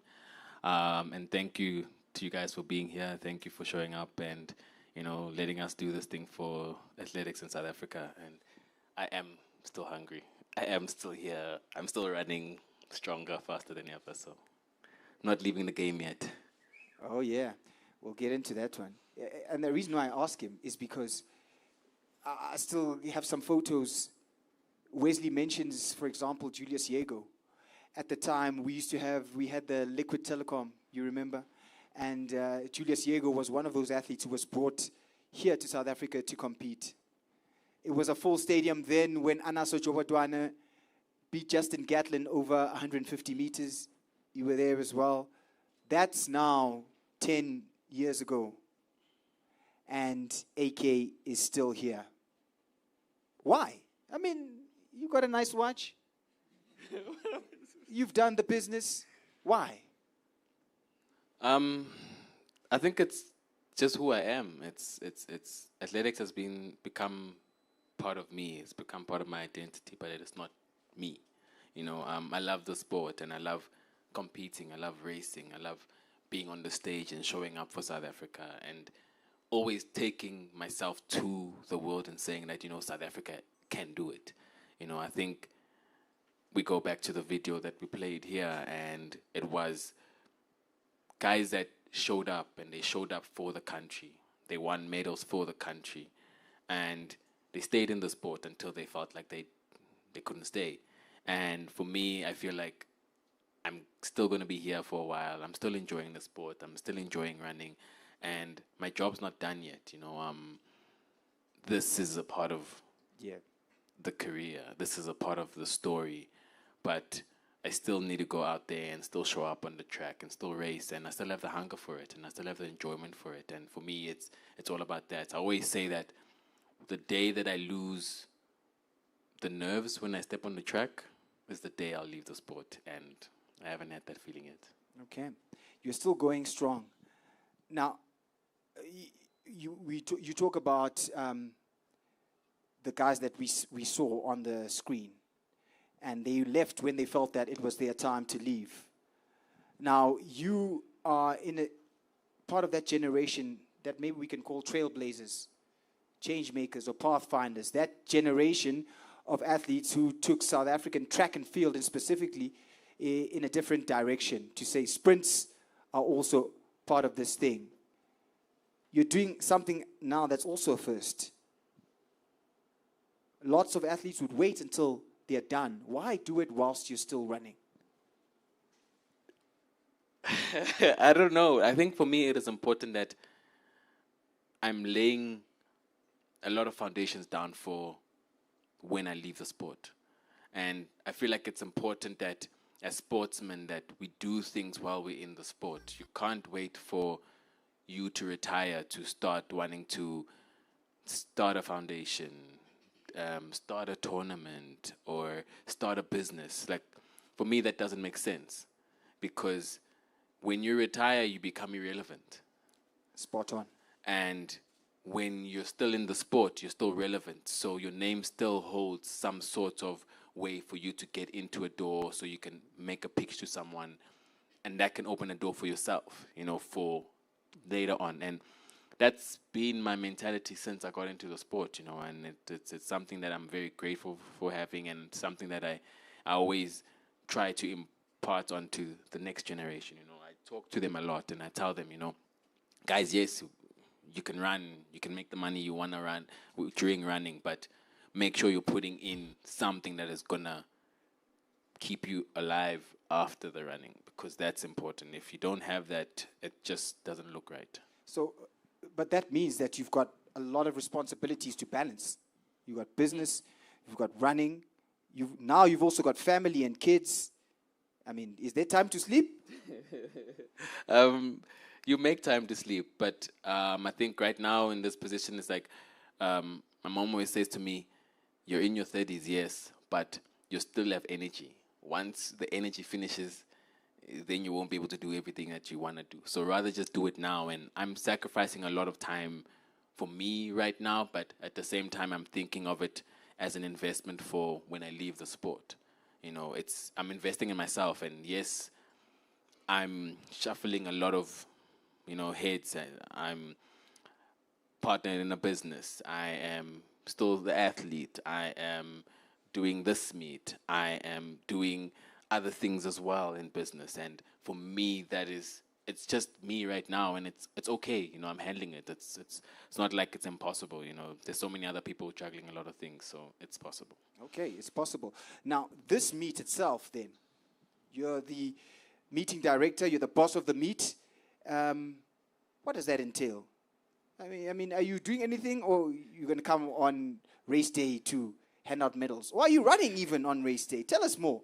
F: And thank you to you guys for being here. Thank you for showing up and, you know, letting us do this thing for athletics in South Africa. And I am still hungry. I am still here. I'm still running stronger, faster than ever. So not leaving the game yet.
B: Oh, yeah. We'll get into that one. And the reason why I ask him is because I still have some photos. Wesley mentions, for example, Julius Yego. At the time, we had the Liquid Telecom, you remember? And Julius Yego was one of those athletes who was brought here to South Africa to compete. It was a full stadium then when Anaso Jobodwana beat Justin Gatlin over 150 meters. You were there as well. That's now 10 years ago. And AK is still here. Why? I mean, you got a nice watch. You've done the business. Why?
F: I think it's just who I am. It's athletics has become part of me. It's become part of my identity, but it is not me. You know, I love the sport and I love competing. I love racing. I love being on the stage and showing up for South Africa and always taking myself to the world and saying that, you know, South Africa can do it. You know, I think we go back to the video that we played here and it was guys that showed up and they showed up for the country. They won medals for the country. And
J: they stayed in the sport until they felt like they couldn't stay. And for me, I feel like I'm still going to be here for a while. I'm still enjoying the sport. I'm still enjoying running, and my job's not done yet. This is a part of the career. This is a part of the story, but I still need to go out there and still show up on the track and still race, and I still have the hunger for it, and I still have the enjoyment for it. And for me, it's all about that. I always say that the day that I lose the nerves when I step on the track is the day I'll leave the sport, and I haven't had that feeling yet.
B: Okay. You're still going strong. Now, you talk about the guys that we saw on the screen, and they left when they felt that it was their time to leave. Now, you are in a part of that generation that maybe we can call trailblazers, change makers, or pathfinders, that generation of athletes who took South African track and field, and specifically in a different direction, to say sprints are also part of this thing. You're doing something now that's also a first. Lots of athletes would wait until they're done. Why do it whilst you're still running?
J: I don't know. I think for me it is important that I'm laying a lot of foundations down for when I leave the sport. And I feel like it's important that as sportsmen that we do things while we're in the sport. You can't wait for you to retire to start wanting to start a foundation, start a tournament, or start a business. Like, for me, that doesn't make sense, because when you retire, you become irrelevant.
B: Spot on.
J: And when you're still in the sport, you're still relevant. So your name still holds some sort of way for you to get into a door, so you can make a pitch to someone, and that can open a door for yourself, for later on. And that's been my mentality since I got into the sport, and it's something that I'm very grateful for having, and something that I always try to impart onto the next generation. I talk to them a lot, and I tell them, guys, yes, you can run, you can make the money you want to run during running, but make sure you're putting in something that is going to keep you alive after the running, because that's important. If you don't have that, it just doesn't look right.
B: So, but that means that you've got a lot of responsibilities to balance. You've got business, you've got running, you've also got family and kids. I mean, is there time to sleep?
J: You make time to sleep, but I think right now in this position, it's like my mom always says to me, you're in your 30s, yes, but you still have energy. Once the energy finishes, then you won't be able to do everything that you want to do. So rather just do it now. And I'm sacrificing a lot of time for me right now, but at the same time, I'm thinking of it as an investment for when I leave the sport. I'm investing in myself, and yes, I'm shuffling a lot of, heads. I'm partnered in a business. I am still the athlete. I am doing this meet. I am doing other things as well in business. And for me, it's just me right now, and it's okay. I'm handling it. It's not like it's impossible. There's so many other people juggling a lot of things, so it's possible.
B: Okay, it's possible. Now, this meet itself, then, you're the meeting director. You're the boss of the meet. What does that entail? I mean, are you doing anything, or you're going to come on race day to hand out medals? Or are you running even on race day? Tell us more.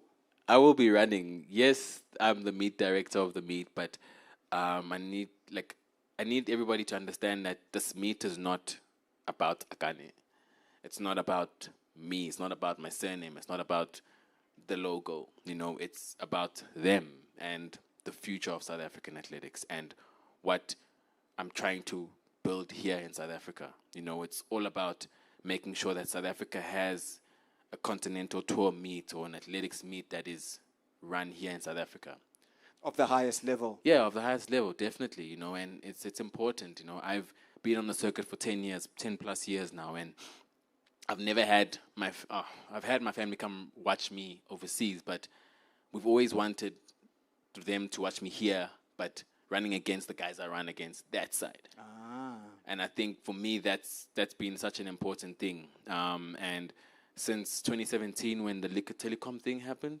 J: I will be running. Yes, I'm the meet director of the meet, but I need everybody to understand that this meet is not about Akane. It's not about me. It's not about my surname. It's not about the logo. It's about them and the future of South African athletics and what I'm trying to build here in South Africa. It's all about making sure that South Africa has a Continental Tour meet or an athletics meet that is run here in South Africa.
B: Of the highest level.
J: Yeah, of the highest level, definitely, and it's important. I've been on the circuit for 10 plus years now, and I've never had I've had my family come watch me overseas, but we've always wanted them to watch me here, but running against the guys I run against that side. And I think for me, that's been such an important thing. And since 2017, when the Liquor Telecom thing happened,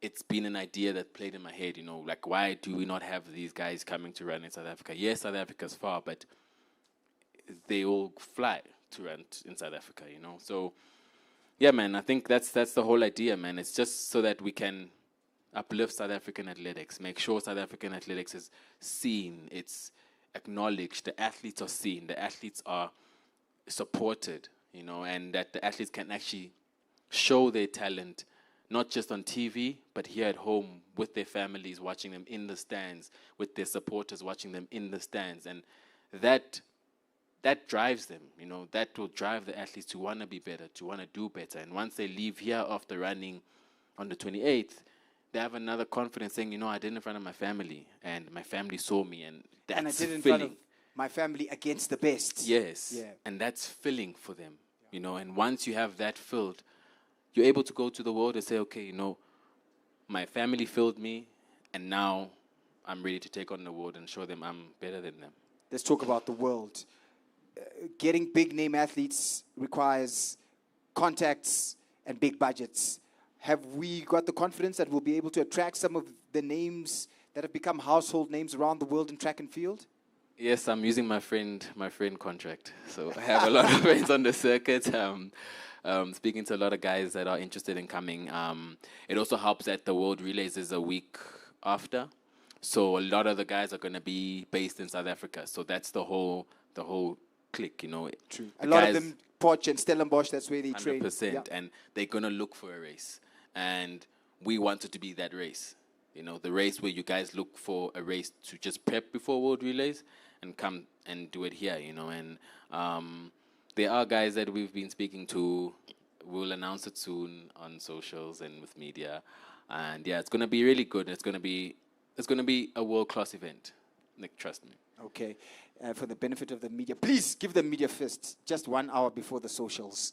J: it's been an idea that played in my head, like, why do we not have these guys coming to run in South Africa? Yes, South Africa's far, but they all fly to run in South Africa, So, yeah, man, I think that's the whole idea, man. It's just so that we can uplift South African athletics, make sure South African athletics is seen, it's acknowledged, the athletes are seen, the athletes are supported, and that the athletes can actually show their talent, not just on TV, but here at home with their families, watching them in the stands, with their supporters watching them in the stands. And that drives them, that will drive the athletes to want to be better, to want to do better. And once they leave here after running on the 28th, they have another confidence saying, I did it in front of my family, and my family saw me, and that's
B: And I did it in
J: filling.
B: front of my family against the best.
J: Yes,
B: Yeah.
J: and that's filling for them, and once you have that filled, you're able to go to the world and say, okay, my family filled me, and now I'm ready to take on the world and show them I'm better than them.
B: Let's talk about the world. Getting big name athletes requires contacts and big budgets. Have we got the confidence that we'll be able to attract some of the names that have become household names around the world in track and field?
J: Yes, I'm using my friend contract. So I have a lot of friends on the circuit. Speaking to a lot of guys that are interested in coming. It also helps that the World Relays is a week after. So a lot of the guys are going to be based in South Africa. So that's the whole clique,
B: True. A lot of them, Poch and Stellenbosch, that's where they
J: 100%,
B: train. Yeah.
J: and they're going to look for a race. And we wanted to be that race. The race where you guys look for a race to just prep before World Relays and come and do it here, And there are guys that we've been speaking to. We'll announce it soon on socials and with media. And yeah, it's going to be really good. It's going to be a world-class event. Nick, trust me.
B: Okay. For the benefit of the media, please give the media first, just 1 hour before the socials.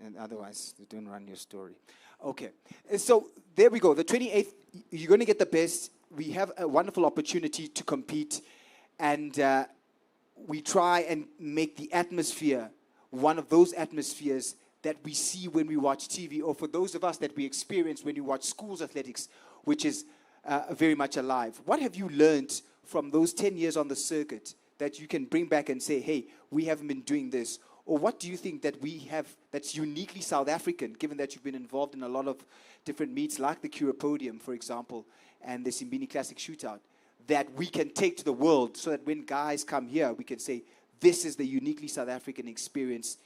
B: And otherwise, they don't run your story. Okay. So there we go. The 28th, you're going to get the best. We have a wonderful opportunity to compete. And we try and make the atmosphere one of those atmospheres that we see when we watch TV, or for those of us that we experience when we watch schools athletics, which is very much alive. What have you learned from those 10 years on the circuit that you can bring back and say, hey, we haven't been doing this? Or what do you think that we have that's uniquely South African, given that you've been involved in a lot of different meets, like the Cura Podium, for example, and the Simbine Classic shootout, that we can take to the world so that when guys come here, we can say, this is the uniquely South African experience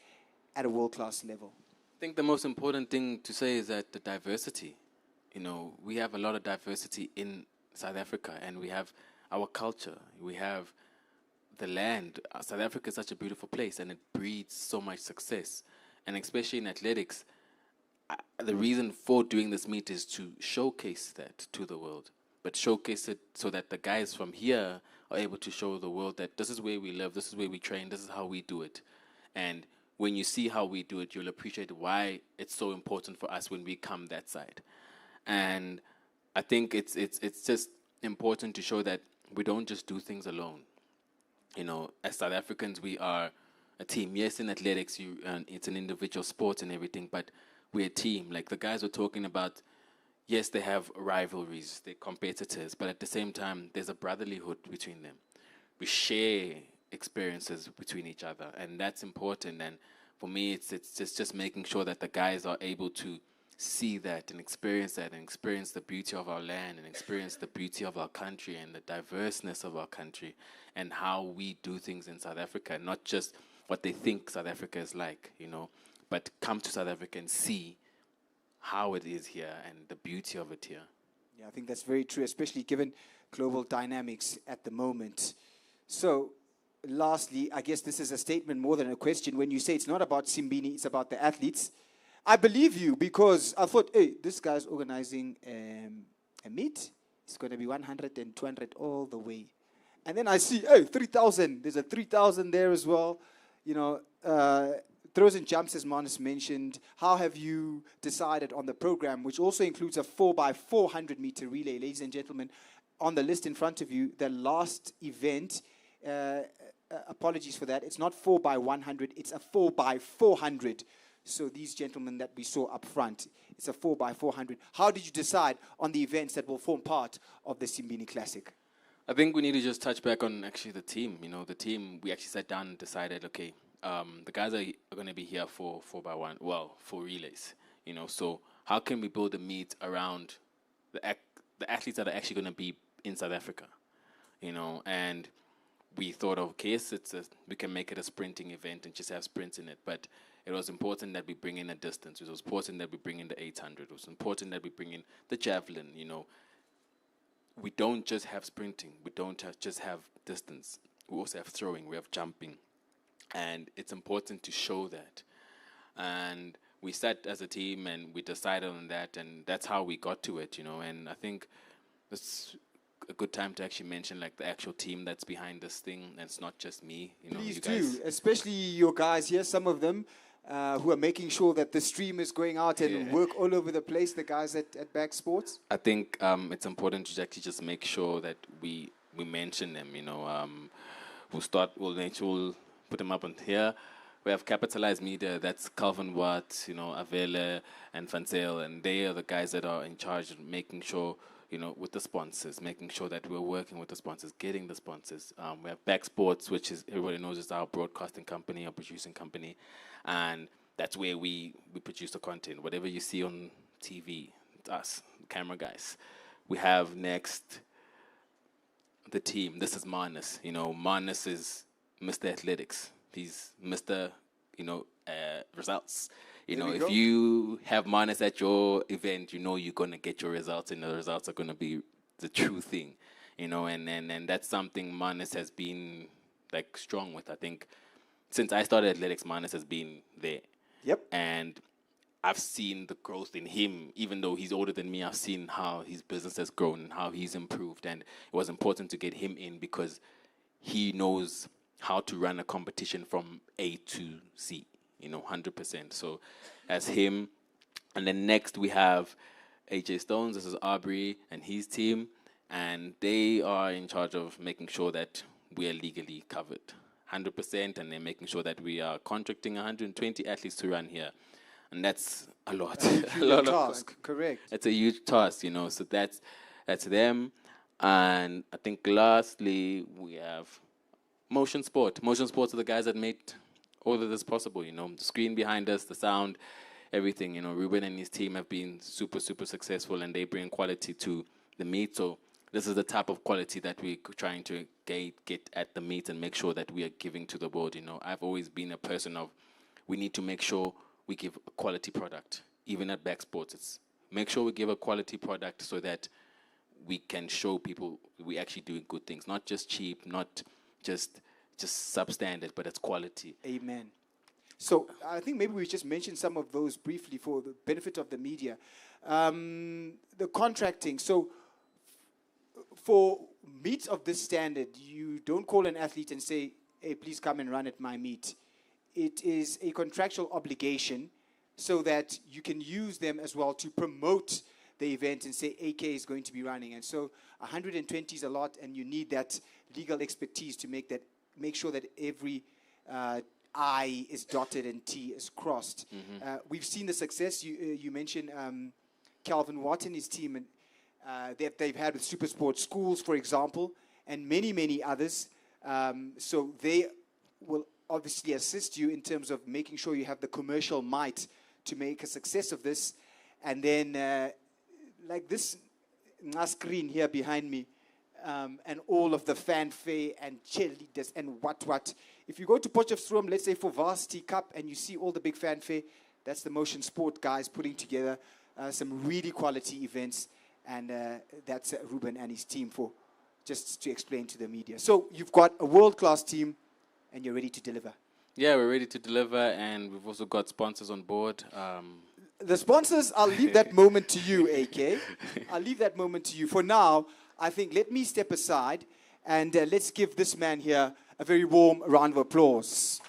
B: at a world-class level?
J: I think the most important thing to say is that the diversity. We have a lot of diversity in South Africa, and we have our culture. We have the land. South Africa is such a beautiful place, and it breeds so much success. And especially in athletics, the reason for doing this meet is to showcase that to the world, but showcase it so that the guys from here are able to show the world that this is where we live, this is where we train, this is how we do it. And when you see how we do it, you'll appreciate why it's so important for us when we come that side. And I think it's just important to show that we don't just do things alone. As South Africans, we are a team. Yes, in athletics, it's an individual sport and everything, but we're a team. Like the guys were talking about, yes, they have rivalries, they're competitors, but at the same time, there's a brotherlyhood between them. We share experiences between each other, and that's important. And for me, it's just making sure that the guys are able to see that and experience the beauty of our land and experience the beauty of our country and the diverseness of our country and how we do things in South Africa, not just what they think South Africa is like, but come to South Africa and see how it is here and the beauty of it here.
B: Yeah, I think that's very true, especially given global dynamics at the moment. So, lastly, I guess this is a statement more than a question. When you say it's not about Simbine, it's about the athletes, I believe you, because I thought, hey, this guy's organizing a meet. It's going to be 100 and 200 all the way. And then I see, hey, 3,000. There's a 3,000 there as well. Throws and jumps, as Manus mentioned. How have you decided on the program, which also includes a 4x400 meter relay? Ladies and gentlemen, on the list in front of you, the last event apologies for that. It's not 4 by 100. It's a 4 by 400. So these gentlemen that we saw up front, it's a 4 by 400. How did you decide on the events that will form part of the Simbine Classic?
J: I think we need to just touch back on actually the team. You know, the team, we actually sat down and decided, okay, the guys are going to be here for 4 by 1, well, for relays. You know, so how can we build a meet around the athletes that are actually going to be in South Africa? You know, and we thought, okay, we can make it a sprinting event and just have sprints in it. But it was important that we bring in a distance. It was important that we bring in the 800. It was important that we bring in the javelin. You know, we don't just have sprinting. We don't just have distance. We also have throwing. We have jumping. And it's important to show that. And we sat as a team and we decided on that. And that's how we got to it, you know. And I think it's a good time to actually mention like the actual team that's behind this thing. And it's not just me, you know.
B: Please
J: You guys,
B: do, especially your guys here, some of them who are making sure that the stream is going out and work all over the place, the guys at Back Sports.
J: I think it's important to actually just make sure that we mention them, you know. We'll put them up on here. We have Capitalized Media, that's Calvin Watt, you know, Avele and Fansel, and they are the guys that are in charge of making sure, you know, with the sponsors, making sure that we're working with the sponsors, getting the sponsors. We have Back Sports, which is, everybody knows, is our broadcasting company, our producing company, and that's where we produce the content. Whatever you see on TV, it's us, camera guys. We have next the team. This is Marnus. You know, Marnus is Mr. Athletics. He's Mr. You know, results. You know, if you have Marnus at your event, you know you're going to get your results, and the results are going to be the true thing. You know, and that's something Marnus has been, like, strong with. I think since I started athletics, Marnus has been there.
B: Yep.
J: And I've seen the growth in him. Even though he's older than me, I've seen how his business has grown and how he's improved. And it was important to get him in because he knows how to run a competition from A to Z, you know, 100%. So as him. And then next we have AJ Stones. This is Aubrey and his team. And they are in charge of making sure that we are legally covered 100%. And they're making sure that we are contracting 120 athletes to run here. And that's a lot.
B: A lot of task, correct.
J: It's a huge task, you know. So that's them. And I think lastly we have Motion Sport. Motion Sports are the guys that made all of this possible, you know. The screen behind us, the sound, everything, you know. Ruben and his team have been super, super successful, and they bring quality to the meet. So this is the type of quality that we're trying to get at the meet and make sure that we are giving to the world, you know. I've always been a person of, we need to make sure we give a quality product. Even at Back Sports, it's make sure we give a quality product so that we can show people we're actually doing good things. Not just cheap, not just substandard, but it's quality.
B: Amen. So I think maybe we just mention some of those briefly for the benefit of the media. The contracting. So for meets of this standard, you don't call an athlete and say, hey, please come and run at my meet. It is a contractual obligation so that you can use them as well to promote the event and say AK is going to be running. And so 120 is a lot, and you need that legal expertise to make sure that every I is dotted and T is crossed. Mm-hmm. We've seen the success. You mentioned Calvin Watt and his team, and they've had with Super Sport Schools, for example, and many, many others. So they will obviously assist you in terms of making sure you have the commercial might to make a success of this. And then like this screen here behind me, and all of the fanfare and cheerleaders and what. If you go to Potchefstroom, let's say for Varsity Cup, and you see all the big fanfare, that's the Motion Sport guys putting together some really quality events, and that's Ruben and his team for just to explain to the media. So you've got a world-class team, and you're ready to deliver.
J: Yeah, we're ready to deliver, and we've also got sponsors on board.
B: The sponsors, I'll leave that moment to you, AK. I'll leave that moment to you. For now, I think let me step aside, and let's give this man here a very warm round of applause.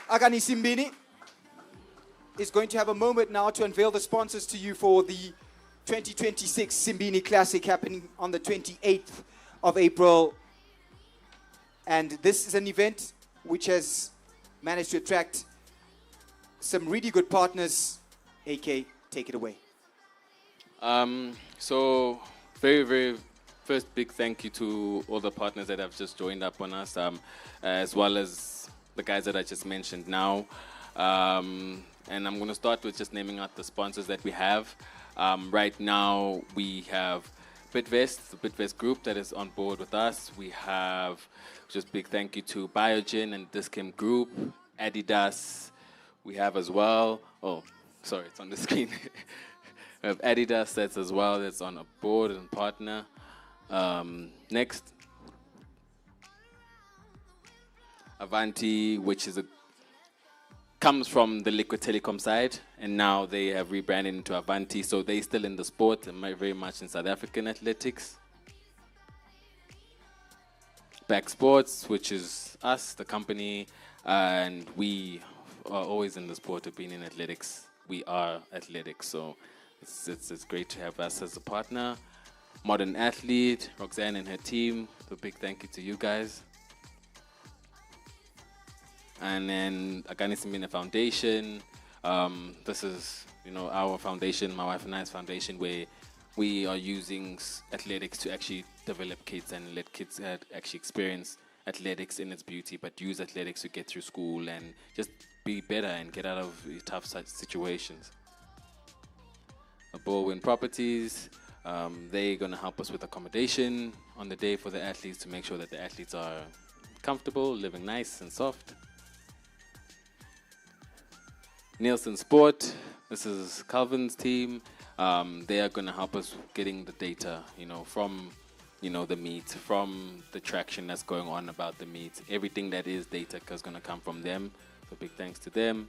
B: Akani Simbine is going to have a moment now to unveil the sponsors to you for the 2026 Simbine Classic happening on the 28th of April. And this is an event which has managed to attract some really good partners. AK, take it away.
J: So very, very first big thank you to all the partners that have just joined up on us, as well as the guys that I just mentioned now. And I'm going to start with just naming out the sponsors that we have. Right now we have Bitvest, the Bitvest group that is on board with us. We have just big thank you to Biogen and Dischem Group, Adidas. We have as well, oh, sorry, it's on the screen. We have Adidas that's as well, that's on a board and partner. Next, Avanti, which is comes from the Liquid Telecom side, and now they have rebranded into Avanti, so they're still in the sport and very much in South African athletics. Back Sports, which is us, the company, and we are always in the sport of being in athletics. We are athletics, so it's great to have us as a partner. Modern Athlete, Roxanne and her team, a big thank you to you guys. And then Agani Simbine Foundation. This is, our foundation, my wife and I's foundation, where we are using athletics to actually develop kids and let kids actually experience athletics in its beauty, but use athletics to get through school and just be better and get out of tough situations. Baldwin Properties, they're going to help us with accommodation on the day for the athletes to make sure that the athletes are comfortable, living nice and soft. Nielsen Sport, this is Calvin's team. They are going to help us getting the data, from, the meet, from the traction that's going on about the meet. Everything that is data is going to come from them. So big thanks to them.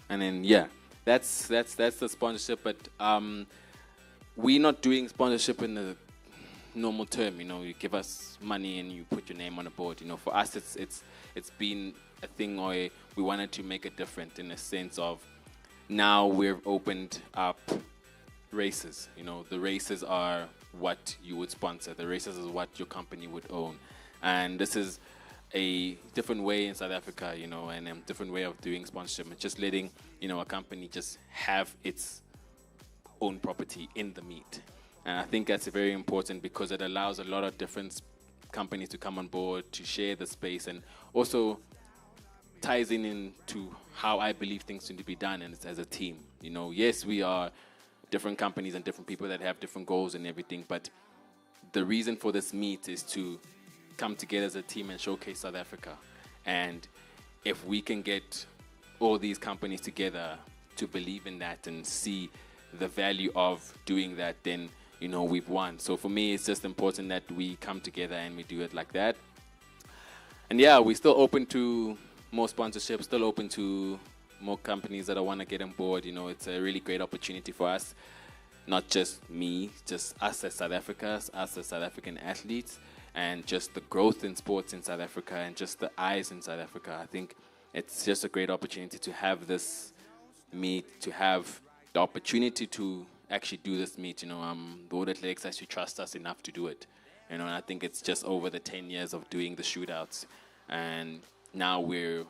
J: And then, yeah, that's the sponsorship. But we're not doing sponsorship in the normal term. You give us money and you put your name on a board. For us, it's been a thing where we wanted to make it different in a sense of now we've opened up races. The races are what you would sponsor. The races is what your company would own. And this is a different way in South Africa, and a different way of doing sponsorship. And just letting, a company just have its own property in the meet. And I think that's very important because it allows a lot of different companies to come on board, to share the space, and also ties into how I believe things need to be done, and it's as a team. Yes, we are different companies and different people that have different goals and everything, but the reason for this meet is to come together as a team and showcase South Africa. And if we can get all these companies together to believe in that and see the value of doing that, then we've won. So for me, it's just important that we come together and we do it like that. And yeah, we're still open to more sponsorships, still open to more companies that I want to get on board. It's a really great opportunity for us, not just me, just us as South Africans, us as South African athletes, and just the growth in sports in South Africa and just the eyes in South Africa. I think it's just a great opportunity to have this meet, to have the opportunity to actually do this meet. The World Athletics actually trust us enough to do it. And I think it's just over the 10 years of doing the shootouts. And now we're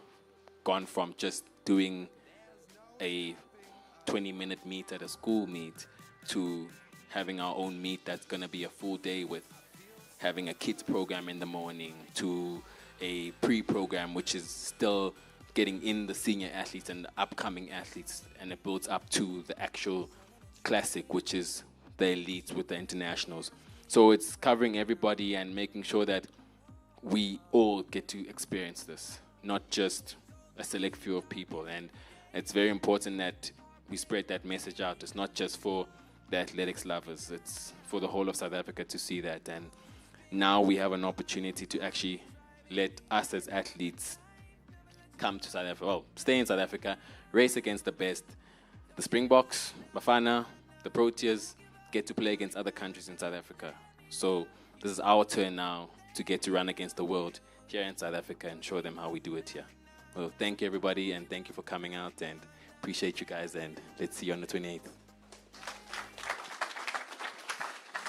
J: gone from just doing a 20-minute meet at a school meet to having our own meet that's going to be a full day with having a kids program in the morning to a pre-program which is still getting in the senior athletes and the upcoming athletes, and it builds up to the actual classic, which is the elites with the internationals. So it's covering everybody and making sure that we all get to experience this, not just a select few of people. And it's very important that we spread that message out. It's not just for the athletics lovers, it's for the whole of South Africa to see that. And now we have an opportunity to actually let us as athletes come to South Africa, well, stay in South Africa, race against the best. The Springboks, Bafana, the Proteas get to play against other countries in South Africa. So this is our turn now to get to run against the world here in South Africa and show them how we do it here. Well, thank you, everybody, and thank you for coming out, and appreciate you guys, and let's see you on the 28th.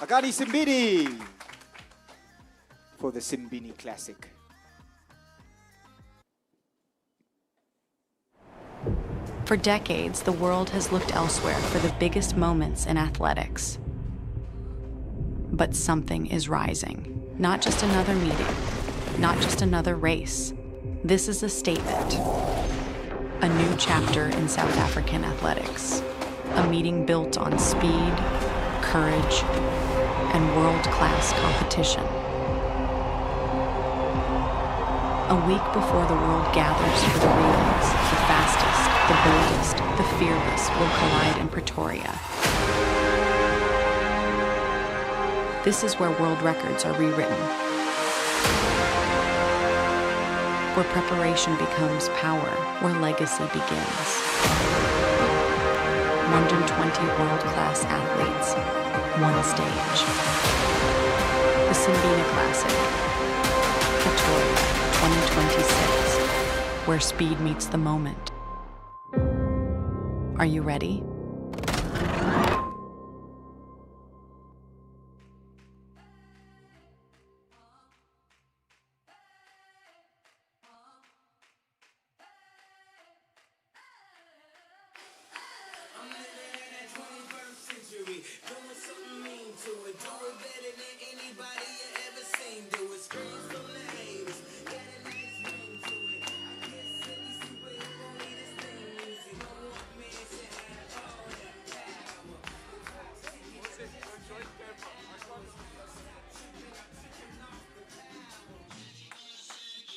B: Agani Simbine for the Simbine Classic.
K: For decades, the world has looked elsewhere for the biggest moments in athletics. But something is rising. Not just another meeting, not just another race. This is a statement. A new chapter in South African athletics. A meeting built on speed, courage, and world-class competition. A week before the world gathers for the relays, the fastest, the boldest, the fearless will collide in Pretoria. This is where world records are rewritten. Where preparation becomes power, where legacy begins. 120 world-class athletes, one stage. The Simbine Classic, Pretoria 2026, where speed meets the moment. Are you ready?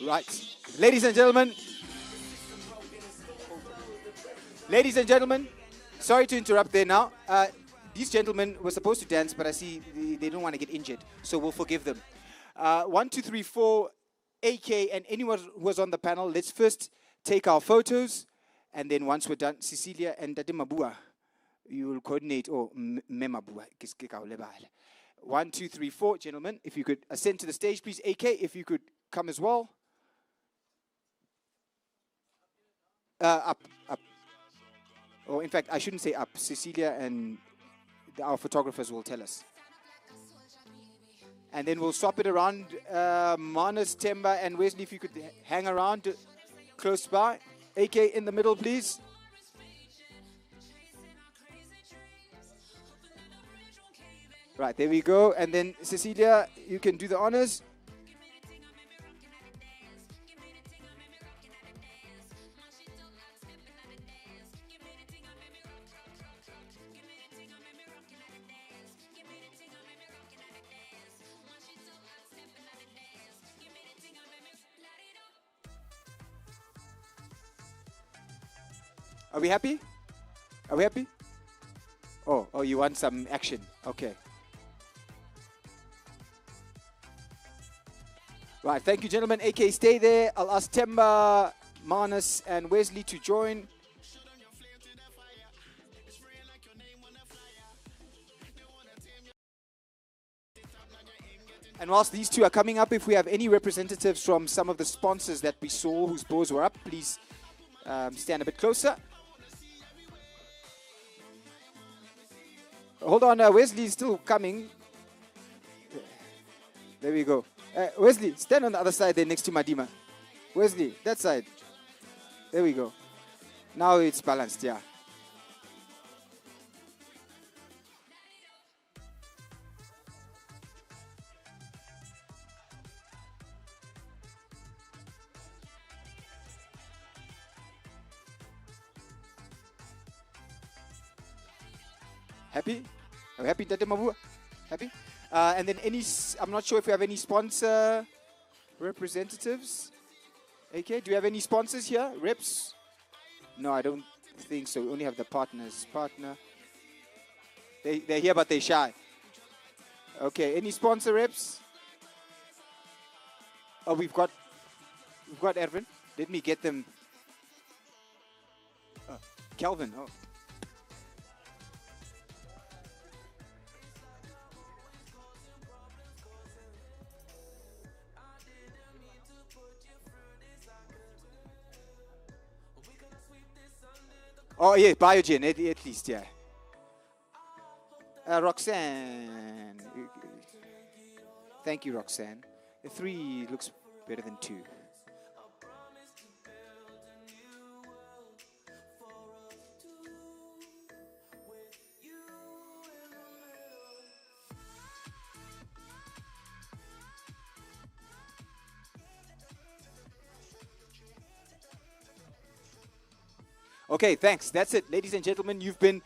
B: Right. Ladies and gentlemen, sorry to interrupt there now. These gentlemen were supposed to dance, but I see they don't want to get injured, so we'll forgive them. 1, 2, 3, 4, AK, and anyone who was on the panel, let's first take our photos, and then once we're done, Cecilia and Dade Mabua, you will coordinate, or Memabua. 1, 2, 3, 4, gentlemen, if you could ascend to the stage, please. AK, if you could come as well. Up. Or in fact, I shouldn't say up. Cecilia and our photographers will tell us. And then we'll swap it around. Manus, Temba, and Wesley, if you could hang around close by. AK in the middle, please. Right, there we go. And then Cecilia, you can do the honors. Are we happy? Are we happy? Oh, you want some action? Okay. Right, thank you, gentlemen. AK, stay there. I'll ask Temba, Manus, and Wesley to join. And whilst these two are coming up, if we have any representatives from some of the sponsors that we saw whose boards were up, please stand a bit closer. Hold on, Wesley is still coming. There we go. Wesley, stand on the other side there next to Madima. Wesley, that side. There we go. Now it's balanced, yeah. Happy? Are we happy, Tate Mabua? Happy? And then I'm not sure if we have any sponsor representatives. Okay, do you have any sponsors here? Reps? No, I don't think so. We only have the partners. Partner. They're here, but they're shy. Okay, any sponsor reps? Oh, we've got Erwin. Let me get them. Calvin. Oh. Oh, yeah, Biogen, at least, yeah. Roxanne. Thank you, Roxanne. The 3 looks better than 2. Okay, thanks. That's it. Ladies and gentlemen, you've been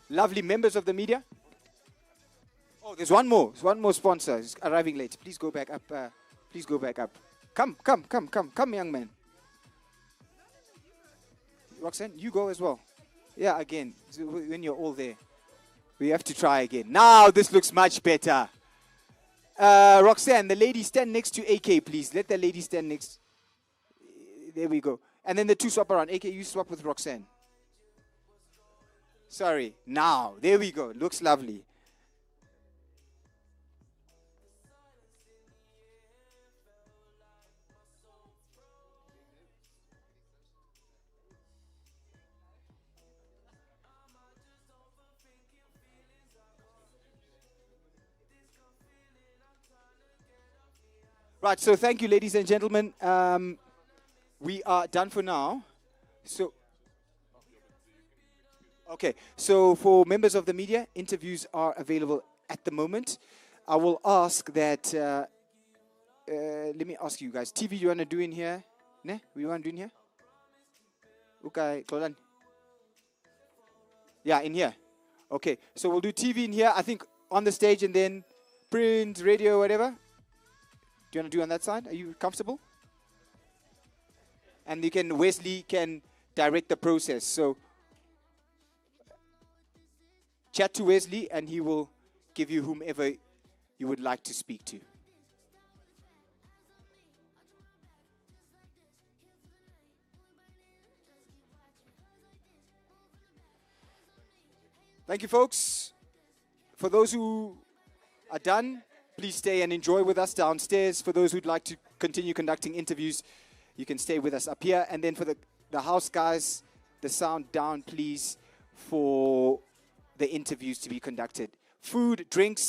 B: lovely members of the media. Oh, there's one more. There's one more sponsor. He's arriving late. Please go back up. Please go back up. Come, young man. Roxanne, you go as well. Yeah, again, so when you're all there. We have to try again. Now this looks much better. Roxanne, the lady stand next to AK, please. Let the lady stand next. There we go. And then the 2 swap around. AK, you swap with Roxanne. Sorry. Now. There we go. Looks lovely. Right, so thank you, ladies and gentlemen. We are done for now. So, okay, so for members of the media, interviews are available at the moment. I will ask that, let me ask you guys, TV, you want to do in here? Ne? We want to do in here? Okay, Klolan. Yeah, in here. Okay, so we'll do TV in here, I think on the stage, and then print, radio, whatever. Do you want to do on that side? Are you comfortable? And Wesley can direct the process. So chat to Wesley and he will give you whomever you would like to speak to. Thank you, folks. For those who are done, please stay and enjoy with us downstairs. For those who'd like to continue conducting interviews, you can stay with us up here. And then for the house guys, the sound down, please, for the interviews to be conducted. Food, drinks,